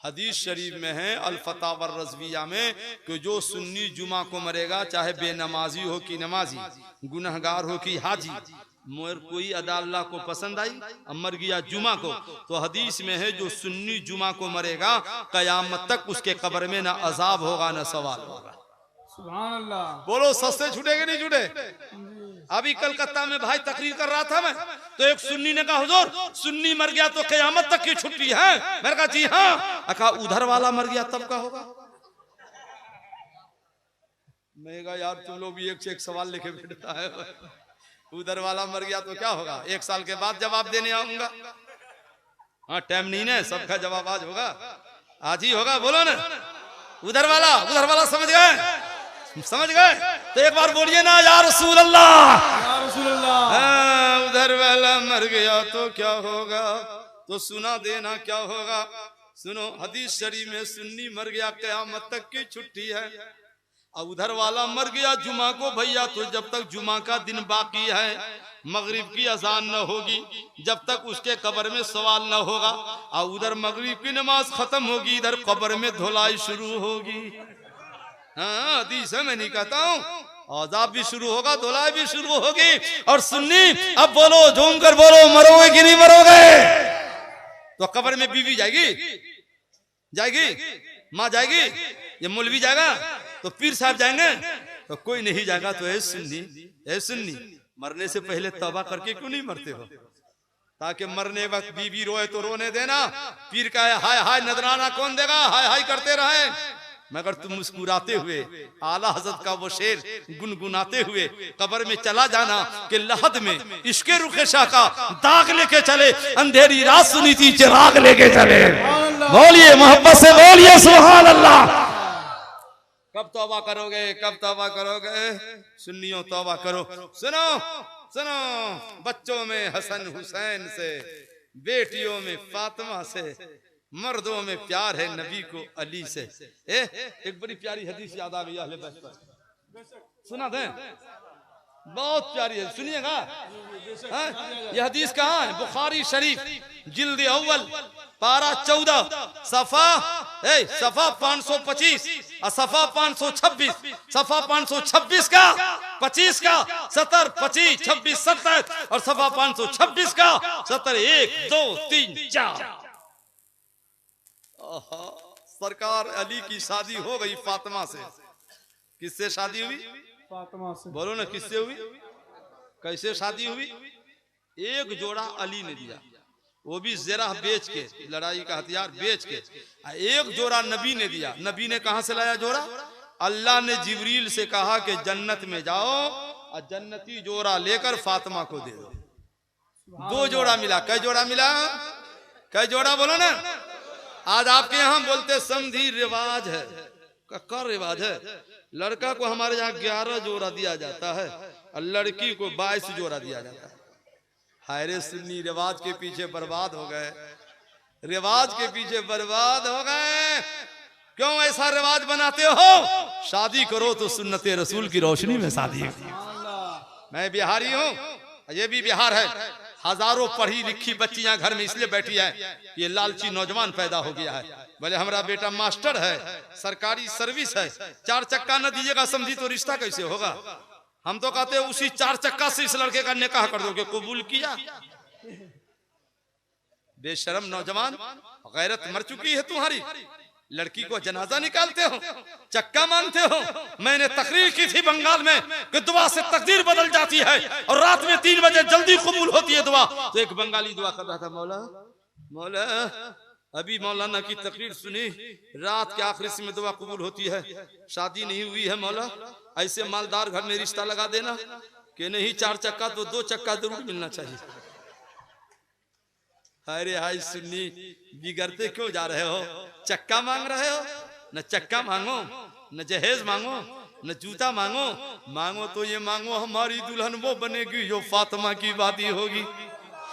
हदीस शरीफ में है अल फतावर रज़विया में कि जो सुन्नी जुमा को मरेगा, चाहे बेनमाजी हो कि नमाजी, गुनहगार हो कि हाजी, मोर कोई अदा अल्लाह को पसंद आई मर गया जुमा को, तो हदीस में है जो सुन्नी जुमा को मरेगा कयामत तक उसके कब्र में ना अजाब होगा ना सवाल होगा। सुभान अल्लाह। बोलो सस्ते छूटे कि नहीं छूटे? अभी कलकत्ता में भाई तकरीर कर रहा था मैं, तो एक सुन्नी ने कहा हुजूर सुन्नी मर गया तो कयामत तक की छुट्टी है। मैंने कहा जी हाँ। कहा उधर वाला मर गया तब का होगा? मैं कहा यार तुम लोग भी एक से एक सवाल लेके बैठता है। उधर वाला मर गया तो क्या होगा? 1 साल के बाद जवाब देने आऊंगा। हाँ टाइम नहीं ना, सबका जवाब आज होगा, आज ही होगा। बोलो ना उधर वाला समझ गए? समझ गए? तो एक बार बोलिए ना या रसूल अल्लाह, या रसूल अल्लाह। हाँ, उधर वाला मर गया तो क्या होगा? तो सुना देना क्या होगा। सुनो हदीस शरीफ में सुन्नी मर गया कयामत तक की छुट्टी है, अब उधर वाला मर गया जुमा को भैया, तो जब तक जुमा का दिन बाकी है, मगरिब की अजान न होगी, जब तक उसके कब्र में सवाल न होगा, और उधर मगरिब की नमाज खत्म होगी, इधर कब्र में धुलाई शुरू होगी। हाँ हदीस है, मैं नहीं कहता हूँ। अजाब भी शुरू होगा, धुलाई भी शुरू होगी। और सुन्नी अब बोलो, झूम कर बोलो, मरोगे कि नहीं मरोगे? तो कब्र में बीवी जाएगी, माँ जाएगी, ये मौलवी जाएगा, तो पीर साहब जाएंगे, तो कोई नहीं जाएगा। तो ऐ सुन्नी मरने से पहले तौबा करके क्यों नहीं मरते हो? ताकि मरने वक्त बीवी रोए तो रोने देना, पीर का है हाय हाय नजराना कौन देगा, हाय हाय करते रहे। मगर तुम मुस्कुराते हुए आला हजरत का वो शेर गुनगुनाते हुए कब्र में चला जाना कि लहद में इसके रुखे शाह का दाग लेके चले, अंधेरी रात सुनी थी चिराग लेके चले। बोलिए मोहब्बत से बोलिए सुभान अल्लाह। कब तौबा करोगे, कब तौबा करोगे? सुन्नियों तौबा करो। सुनो सुनो, बच्चों में हसन हुसैन से, बेटियों में फातिमा से, मर्दों में प्यार है नबी को अली से। एक बड़ी प्यारी हदीस याद आ गई अहले बैत पर, सुना दें? बहुत प्यारी है, सुनिएगा। यह हदीस कहाँ है? बुखारी शरीफ जिल्द अव्वल पारा 14 सफा 525 और सफा 526, सफा 526 का 25 का 70 25 26 70 और सफा 526 का 70 1 2 3 4। सरकार अली की शादी हो गई फातिमा से। किससे शादी हुई? फातिमा से। बोलो ना किससे हुई? कैसे शादी हुई? एक जोड़ा अली ने दिया, वो भी ज़रा बेच के, लड़ाई का हथियार बेच के। एक जोड़ा नबी ने दिया। नबी ने कहां से लाया जोड़ा? अल्लाह ने जिब्रील से कहा कि जन्नत में जाओ और जन्नती जोड़ा लेकर फातिमा को दे दो। 2 जोड़ा मिला। कै जोड़ा मिला? कै जोड़ा बोलो ना। आज आपके यहाँ बोलते समधी रिवाज है। का रिवाज है? लड़का को हमारे यहाँ 11 जोड़ा दिया जाता है और लड़की को 22 जोड़ा दिया जाता है। हायरे सुन्नी रिवाज के पीछे बर्बाद हो गए, रिवाज के पीछे बर्बाद हो गए। क्यों ऐसा रिवाज बनाते हो? शादी करो तो सुन्नते रसूल की रोशनी में शादी। मैं बिहारी हूँ, ये भी बिहार है। हजारों पढ़ी लिखी बच्चियां घर में इसलिए बैठी है, ये लालची नौजवान पैदा हो गया है। बोले हमारा बेटा मास्टर है, सरकारी सर्विस है, 4 चक्का न दीजिएगा समझी तो रिश्ता कैसे होगा? हम तो कहते हैं उसी 4 चक्का से इस लड़के का निकाह कर दोगे। कबूल किया? बेशरम नौजवान, गैरत मर चुकी है तुम्हारी। लड़की को जनाजा निकालते हो, चक्का मांगते हो। मैंने तकरीर की थी बंगाल में कि दुआ से तकदीर बदल जाती है और रात में 3 बजे जल्दी कबूल होती है दुआ। तो एक बंगाली दुआ कर रहा था, मौला मौला। अभी मौलाना की तकरीर सुनी, रात के आखिरी में दुआ कबूल होती है, शादी नहीं हुई है मौला, ऐसे मालदार घर में रिश्ता लगा देना। कि नहीं 4 चक्का तो 2 चक्का जरूर मिलना चाहिए। अरे हाय सुन्नी, बिगड़ते क्यों जा रहे हो? चक्का मांग रहे हो? न चक्का मांगो, न जहेज मांगो, न जूता मांगो। मांगो तो ये मांगो हमारी दुल्हन वो बनेगी जो फातिमा की वादी होगी,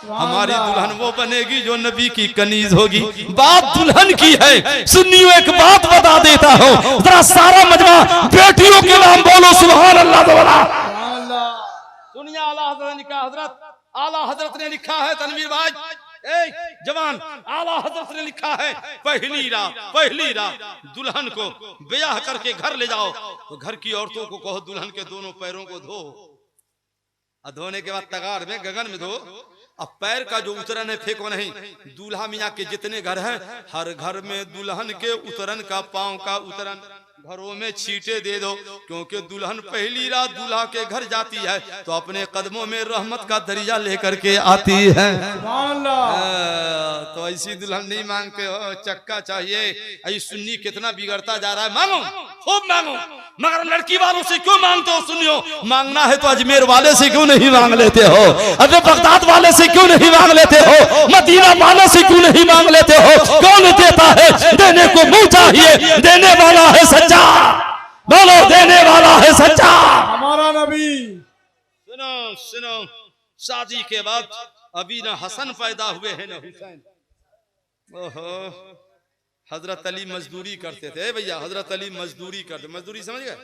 हमारी दुल्हन वो बनेगी जो नबी की कनीज होगी। बात दुल्हन की है। सुन्नियों एक बात बता देता हूँ, जरा सारा मजमा बेटियों के नाम बोलो सुभान अल्लाह। सुनिए आला हजरत ने हजरत आला हजरत ने लिखा है, तनवीर भाई जवान, आला हजरत ने लिखा है, पहली रात दुल्हन को ब्याह करके घर ले जाओ तो घर की औरतों को कहो दुल्हन के दोनों पैरों को धो, और धोने के बाद तगाड़ में गगन में धो। अब पैर का जो उतरन है फेंको नहीं। दूल्हा मियाँ के जितने घर हैं, हर घर में दुल्हन के उतरन का, पांव का उतरन, घरों में छींटे दे दो। क्योंकि दुल्हन पहली रात दूल्हा के घर जाती है तो अपने कदमों में रहमत का दरिया लेकर के आती है। तो ऐसी दुल्हन नहीं मांगते हो, चक्का चाहिए। ऐसी सुन्नी कितना बिगड़ता जा रहा है। मांगो, खूब मांगो, मगर लड़की वालों से क्यों मांगते हो? सुनियो, मांगना है तो अजमेर वाले से क्यों नहीं मांग लेते हो? अरे बगदाद वाले से क्यों नहीं मांग लेते हो? मदीना वाले से क्यों नहीं मांग लेते हो? कौन देता है? देने को मुंह चाहिए, देने वाला है सच्चा। बोलो, देने वाला है सच्चा हमारा नबी। सुनो सुनो, शादी के बाद अभी न हसन पैदा हुए हैं न हुसैन। ओहो, हजरत अली मजदूरी करते थे भैया, हजरत अली मजदूरी करते। मजदूरी समझ गए?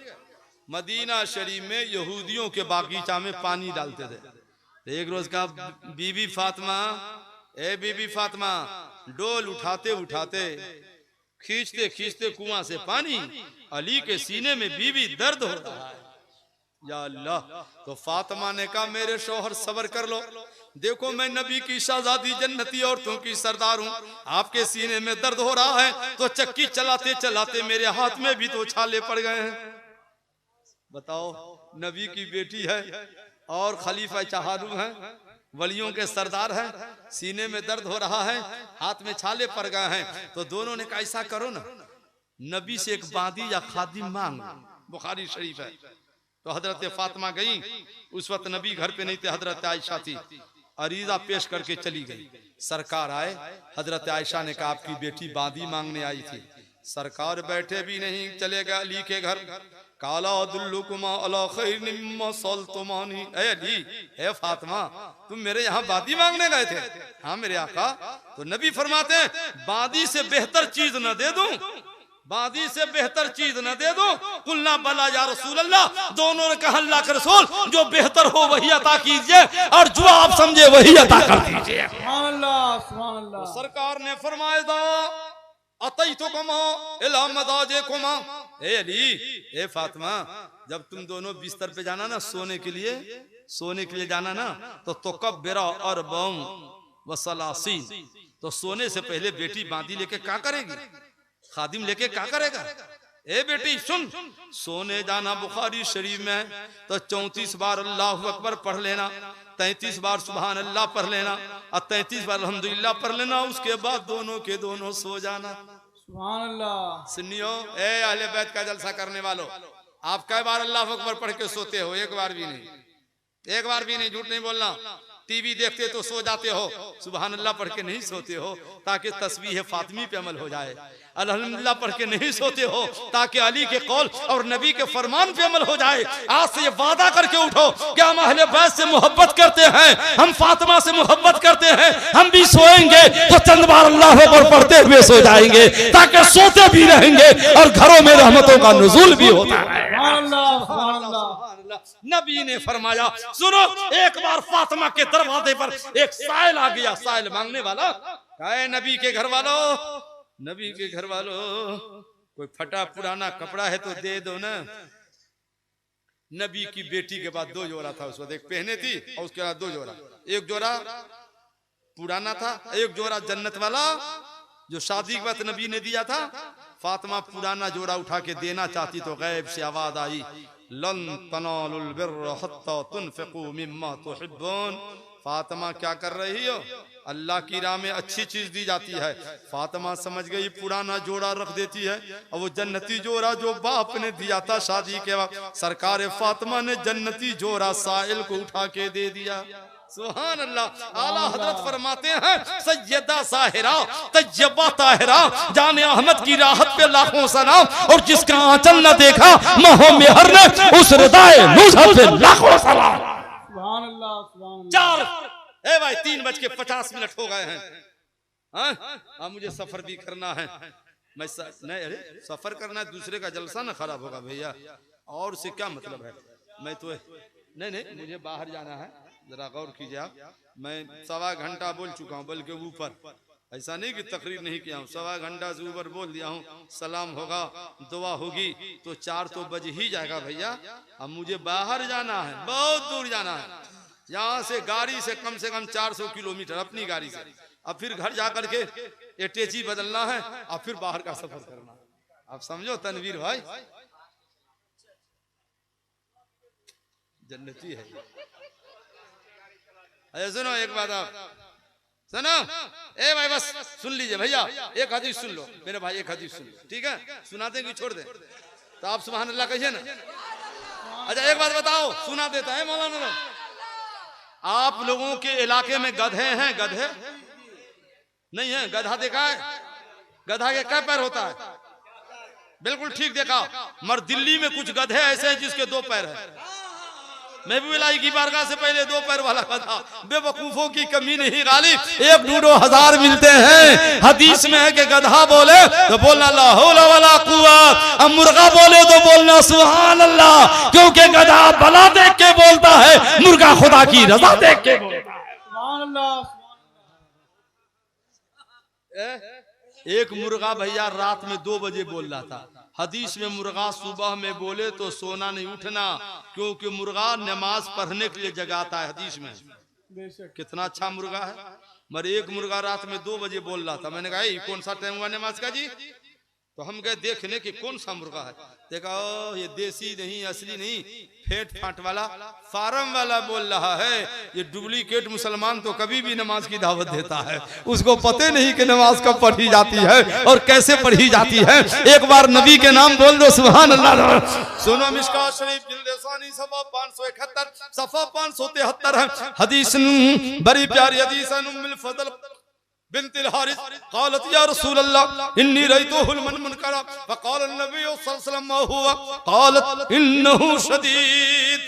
मदीना शरीफ में यहूदियों के बागीचा में पानी डालते थे। एक रोज का बीबी फातिमा, बीबी फातिमा, डोल उठाते उठाते खींचते खींचते कुआं से पानी, अली के सीने में बीबी दर्द हो रहा है। या अल्लाह। तो फातिमा ने कहा मेरे शौहर सब्र कर लो, देखो मैं नबी की शहजादी जन्नती औरतों की सरदार हूँ, आपके सीने में दर्द हो रहा है तो चक्की चलाते चलाते मेरे हाथ में भी तो छाले पड़ गए हैं। बताओ, नबी की बेटी है और खलीफा चहारू है, वलियों के सरदार हैं, सीने में दर्द हो रहा है, हाथ में छाले पड़ गए हैं। तो दोनों ने कहा ऐसा करो ना, नबी से एक बादी या खादिम मांग, बुखारी शरीफ है। तो हजरत फातिमा गई, उस वक्त नबी घर पे नहीं थे, हजरत आयशा थी, अरीजा पेश करके चली गई। सरकार आए, हजरत आयशा ने कहा आपकी बेटी बादी मांगने आई थी। सरकार बैठे भी नहीं, चले गए अली के घर। काला दुल्लुकुमा अला खैर मिम्मा सल्तुमानी, ए अली, ए फातिमा, तुम मेरे यहाँ बादी मांगने गए थे? हाँ मेरे आका। तो नबी फरमाते हैं बादी से बेहतर चीज न दे दूं, बादी से बेहतर चीज न दे दो? कुलना बला या रसूल अल्लाह, दोनों ने कहा अल्लाह के रसूल, जो बेहतर हो वही अता कीजिए और जो आप समझे वही अता कर दीजिए। सुभान अल्लाह, सुभान अल्लाह। तो सरकार ने फरमाया था अतई तो कमा इला मदाजे कुमा, ए अली, ए फातिमा, जब तुम दोनों बिस्तर पे जाना ना सोने के लिए जाना ना, तो कब बेरा और बम वसलासीन, तो सोने से पहले बेटी बांदी लेके क्या करेगी, खादिम लेके क्या करेगा? ए बेटी सुन, सोने जाना बुखारी शरीफ में तो 34 बार अल्लाह अकबर पढ़ लेना, 33 बार सुभान अल्लाह पढ़ लेना और 33 बार अल्हम्दुलिल्लाह पढ़ लेना। उसके बाद दोनों के दोनों सो जाना। सुभान अल्लाह। सुनियो ए अहले बैत का जलसा करने वालों, आप कई बार अल्लाह अकबर पढ़ के सोते हो? एक बार भी नहीं, एक बार भी नहीं, झूठ नहीं बोलना। टीवी देखते तो सो जाते हो, सुभान अल्लाह पढ़ के नहीं सोते हो ताकि तस्बीह फातिमी पे अमल हो जाए। अल्हम्दुलिल्लाह पढ़ के नहीं सोते हो ताकि अली के कौल और नबी के फरमान पे अमल हो जाए। आज से ये वादा करके उठो कि हम अहले बैत से मोहब्बत करते हैं, हम फातिमा से मोहब्बत करते हैं, हम भी सोएंगे तो चंद बार अल्लाह अकबर पढ़ते हुए सो जाएंगे ताकि सोते भी रहेंगे और घरों में रहमतों का नुज़ूल भी होता है। नबी ने फरमाया सुनो, एक बार फातिमा के दरवाजे पर एक साइल आ गया, साइल मांगने वाला। कहे नबी के घर वालों, नबी के घर वालों, कोई फटा पुराना कपड़ा है तो दे दो ना। नबी की बेटी के बाद 2 जोड़ा था उस वक्त, एक पहने थी और उसके बाद 2 जोड़ा, एक जोड़ा पुराना था, एक जोड़ा जन्नत वाला जो शादी के बाद नबी ने दिया था। फातिमा पुराना जोड़ा उठा के देना चाहती तो गैब से आवाज आई, लन तनालुल बिर्र हत्ता तुनफिकू मिम्मा तुहिब्बून। फातिमा क्या कर रही हो? अल्लाह की राह में अच्छी चीज दी जाती है। फातिमा समझ गई पुराना जोड़ा रख देती है और वो जन्नती जोड़ा जो बाप ने दिया था शादी के वक्त, सरकार फातिमा ने जन्नती जोड़ा साइल को उठा के दे दिया। सुभान अल्लाह। आला हजरत फरमाते हैं सैयदा साहिरा तैयबा ताहिरा जाने अहमद की राहत पे लाखों सलाम, और जिसका आंचल न देखा महो मेहर ने उस रिदाए नुज़हत पे लाखों सलाम। सुभान अल्लाह, सुभान अल्लाह। 4 ए भाई 3:50 हो गए हैं। हाँ मुझे सफर भी करना है, मैं नहीं, अरे सफर करना है, दूसरे का जलसा ना खराब होगा भैया, और से क्या मतलब है। मैं तो नहीं, मुझे बाहर जाना है, जरा गौर कीजिए आप। मैं 1.25 घंटा बोल चुका हूँ, बल्कि ऊपर, ऐसा नहीं कि तकरीर नहीं किया हूँ, 1.25 घंटा से ऊपर बोल दिया हूँ। सलाम होगा, दुआ होगी तो 4 तो बज ही जाएगा भैया। अब मुझे बाहर जाना है, बहुत दूर जाना है, यहाँ से गाड़ी से कम 400 किलोमीटर अपनी गाड़ी से। अब फिर घर जा करके एटेची बदलना है और फिर बाहर का सफर करना है। आप समझो तनवीर भाई, जन्नती है। अरे सुनो एक बात, आप सुनो, ए भाई बस सुन लीजिए भैया, एक हदीस सुन लो मेरे भाई, एक हदीस सुन लो, ठीक है? सुना दें कि छोड़ दें? तो आप सुभान अल्लाह कहिए ना। अच्छा एक बात बताओ, सुना देता है मौलाना लोग, आप लोगों के इलाके में गधे हैं? गधे नहीं है? गधा देखा है? गधा के क्या पैर होता है? बिल्कुल ठीक देखा, मगर दिल्ली में कुछ गधे ऐसे हैं जिसके 2 पैर है। महबूब इलाही की बारगाह से पहले 2 पैर वाला गधा, बेवकूफों की कमी नहीं गालिब, 1-2 हजार मिलते हैं। हदीस में है कि गधा बोले तो बोलना ला हौला वला कुव्वत, अब मुर्गा बोले तो बोलना सुभान अल्लाह, क्योंकि गधा भला देख के बोलता है, मुर्गा खुदा की रजा देख के बोलता है। सुभान अल्लाह। एक मुर्गा भैया रात में 2 बजे बोल रहा था। हदीस में मुर्गा सुबह में बोले तो सोना नहीं उठना, क्योंकि मुर्गा नमाज पढ़ने के लिए जगाता है। हदीस में कितना अच्छा मुर्गा है। मगर एक मुर्गा रात में 2 बजे बोल रहा था। मैंने कहा कौन सा टाइम हुआ नमाज का जी? तो हम गए देखने कि कौन सा मुर्गा है। देखा ओ ये देसी नहीं, असली नहीं, फेंट फाट वाला, फार्म वाला बोल रहा है। ये डुप्लीकेट मुसलमान तो कभी भी नमाज की दावत देता है, उसको पते नहीं कि नमाज कब पढ़ी जाती है और कैसे पढ़ी जाती है। एक बार नबी के नाम बोल दो, सुभान अल्लाह। सुनो मिशकात शरीफ जिल्द-ए-सानी सफा 571 सफा 573 है हदीस, बड़ी प्यारी हदीस है। उम्मुल फज़ल बिन्तिल हारिस क़ालत या रसूल अल्लाह इन्नी रअयतुहुल मुनकरा फ़क़ाल नबी सल्लल्लाहु अलैहि वसल्लम मा हुवा क़ालत इन्नहु शदीद।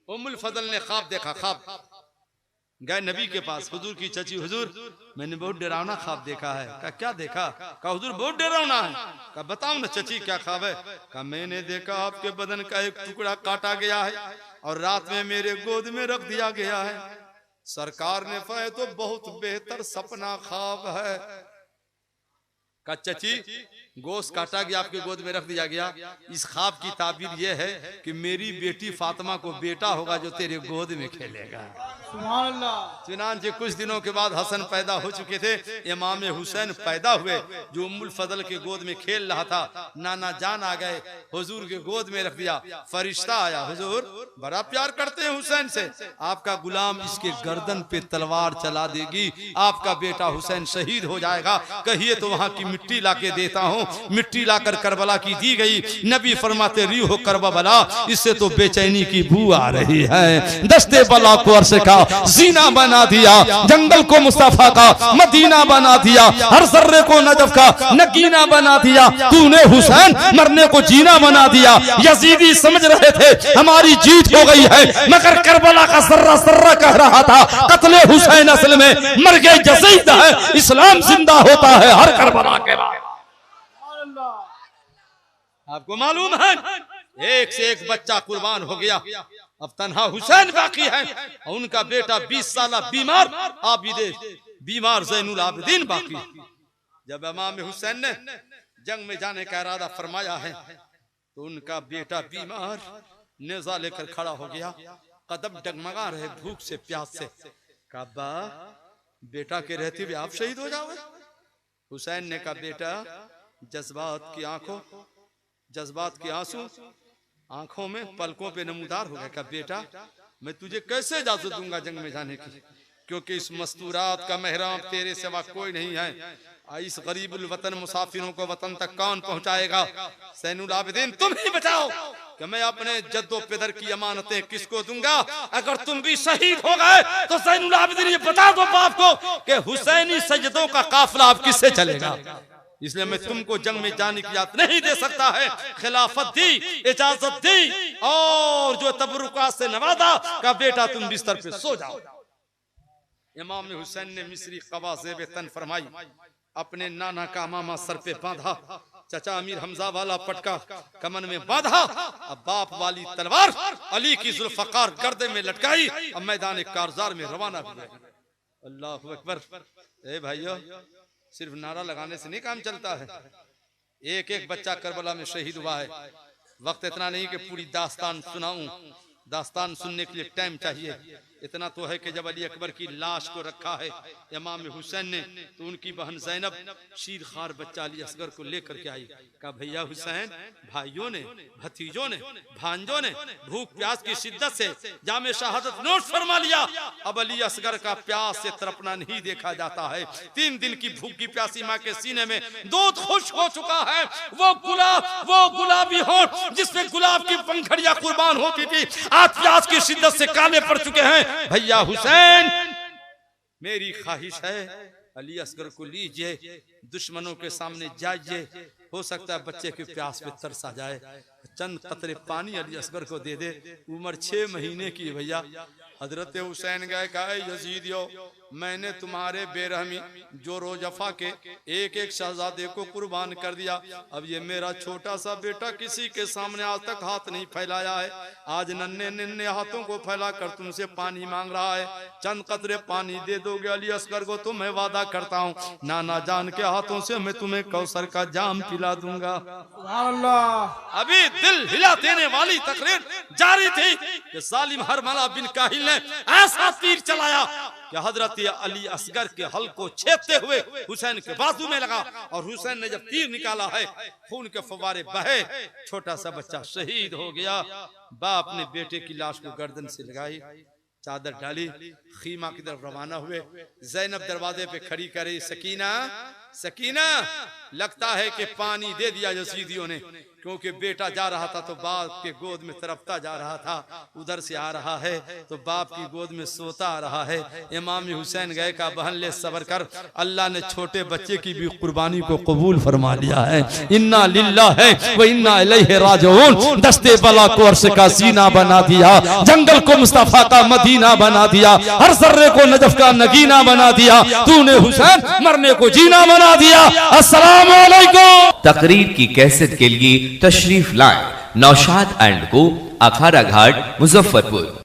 उम्मुल फज़ल ने ख्वाब देखा। ख्वाब गए नबी के पास, हुजूर की चची, हुजूर मैंने बहुत डरावना ख्वाब देखा है। कहा क्या देखा? कहा हुजूर बहुत डरावना है। कहा बताओ ना चची क्या ख्वाब है? कहा मैंने देखा आपके बदन का एक टुकड़ा काटा गया है और रात में मेरे गोद में रख दिया गया है। सरकार ने फरमाया तो बहुत बेहतर सपना ख्वाब है। का चची गोश्त काटा गया, आपके गोद में रख दिया गया, इस ख्वाब की ताबीर यह है कि मेरी बेटी फातिमा को बेटा होगा जो तेरे गोद में खेलेगा। सुभान अल्लाह। चुनांचे कुछ दिनों के बाद हसन पैदा हो चुके थे, इमाम हुसैन पैदा हुए जो उम्मुल फजल के गोद में खेल रहा था। नाना जान आ गए, हुजूर के गोद में रख दिया। फरिश्ता आया, हुजूर बड़ा प्यार करते हैं हुसैन से, आपका गुलाम इसके गर्दन पे तलवार चला देगी, आपका बेटा हुसैन शहीद हो जाएगा, कहिए तो वहां की मिट्टी लाके देता हूं। मिट्टी लाकर करबला की दी गई। नबी फरमाते री हो करबला, इससे तो बेचैनी की बू आ रही है। दस्ते बला को अर्श का जीना बना दिया, जंगल को मुस्तफा का मदीना बना दिया, हर जर्रे को नजफ का नगीना बना दिया। तूने हुसैन मरने को जीना बना दिया। यजीदी समझ रहे थे हमारी जीत हो गई है, मगर करबला का सर्रा सर्रा कह रहा था कत्ले हुसैन असल में मर गए जसीद है, इस्लाम जिंदा होता है हर करबला के बाद। आपको मालूम है एक से एक बच्चा कुर्बान हो गया, अब तन्हा हुसैन बाकी है और उनका बेटा 20 साल बीमार आबिदे बीमार ज़ैनुल आबिदीन बाकी। जब इमाम हुसैन ने जंग में जाने का इरादा फरमाया है तो उनका बेटा बीमार नेज़ा लेकर खड़ा हो गया, कदम डगमगा रहे भूख से प्यास से। कहा बेटा के रहते हुए आप शहीद हो जाओगे? हुसैन ने कहा बेटा जज्बात की आंखों, जज्बात के आंसू आंखों में पलकों पे नमूदार हो गए। कहा बेटा मैं तुझे कैसे इजाजत दूंगा जंग में जाने की, क्योंकि इस मस्तूरात का महराम तेरे सिवा कोई नहीं है। इस गरीबुल वतन मुसाफिरों को वतन तक कौन पहुंचाएगा? ज़ैनुल आबिदीन तुम ही बचाओ कि मैं अपने जद्दो पेदर की अमानतें किसको दूंगा? अगर तुम भी शहीद हो गए तो ज़ैनुल आबिदीन ये बता दो बाप को कि हुसैनी सजदों का काफिला अब किससे चलेगा। इसलिए मैं तुमको जंग में जाने की इजाजत नहीं दे सकता है। खिलाफत दी, इजाजत दी और जो तबरुकात से नवाजा का बेटा तुम बिस्तर पे सो जाओ। इमाम हुसैन ने मिस्री कबा ज़ेब तन फरमाई, अपने नाना का मामा सर पे बांधा, चचा अमीर हमजा वाला पटका कमन में बांधा, अब बाप वाली तलवार अली की जुल्फकार गर्दे में लटकाई, अब मैदान कारजार में रवाना हुए। अल्लाहु अकबर। ए भाइयों सिर्फ नारा लगाने से नहीं काम चलता है। एक एक बच्चा करबला में शहीद हुआ है। वक्त इतना नहीं कि पूरी दास्तान सुनाऊं, दास्तान सुनने के लिए टाइम चाहिए। इतना तो है कि जब अली अकबर की लाश को रखा है इमाम हुसैन ने तो उनकी बहन ज़ैनब शीर खार बच्चा अली असगर को लेकर के आई। कहा भैया हुसैन, भाइयों ने, भतीजों ने, भांजों ने भूख प्यास की शिद्दत से जामे शहादत नोट फरमा लिया। अब अली असगर का प्यास से तड़पना नहीं देखा जाता है। 3 दिन की भूख की प्यासी माँ के सीने में दूध खुश हो चुका है। वो गुलाबी होंठ जिसमें गुलाब की पंखड़ियां कुर्बान होती थी आज प्यास की शिद्दत से काले पड़ चुके हैं। भैया हुसैन, मेरी ख्वाहिश है अली असगर को लीजिए, दुश्मनों के सामने जाइए, हो सकता है बच्चे की प्यास पे तरस आ जाए। चंद कतरे पानी अली असगर को दे दे। उम्र 6 महीने की है भैया। हजरत हुसैन गए, कहा यजीदियो, मैंने तुम्हारे बेरहमी जोरो जफा के एक एक शहजादे को कुर्बान कर दिया। अब ये मेरा छोटा सा बेटा किसी के सामने आज तक हाथ नहीं फैलाया है। आज नन्हे नन्हे हाथों को फैला कर तुमसे पानी मांग रहा है। चंद कतरे पानी दे दोगे अली असगर को तो मैं वादा करता हूँ नाना जान के हाथों से मैं तुम्हें कौसर का जाम पिला दूंगा। अभी दिल हिला देने वाली तकरीर जारी थी कि सालिम हरमला बिन काहिल ने ऐसा तीर चलाया कि हजरत अली असगर के हल को छेदते हुए हुसैन के बाजू में लगा और हुसैन ने जब तीर निकाला है खून के फव्वारे बहे, छोटा सा बच्चा शहीद हो गया। बाप ने बेटे की लाश को गर्दन से लगाई, चादर डाली, खीमा की तरफ रवाना हुए। ज़ैनब दरवाजे पे खड़ी करे, सकीना सकीना, लगता है कि पानी दे दिया यजीदियों ने, क्योंकि बेटा जा रहा था तो बाप के गोद में तड़पता जा रहा था, उधर से आ रहा है तो बाप की गोद में सोता आ रहा है। इमाम हुसैन गए का बहन ले सबर कर, अल्लाह ने छोटे बच्चे की भी कुर्बानी को कबूल फरमा लिया है। इन्ना लिल्लाहि व इन्ना इलैहि राजिऊन। दस्ते बला को अर्श का सीना बना दिया, जंगल को मुस्तफा का मदीना बना दिया, हर जर्रे को नजफ का नगीना बना दिया, तूने हुसैन मरने को जीना बना दिया। अस्सलाम वालेकुम। तकरीर की कैसेट के लिए तशरीफ लाएं नौशाद एंड को, अखाड़ा घाट, मुजफ्फरपुर।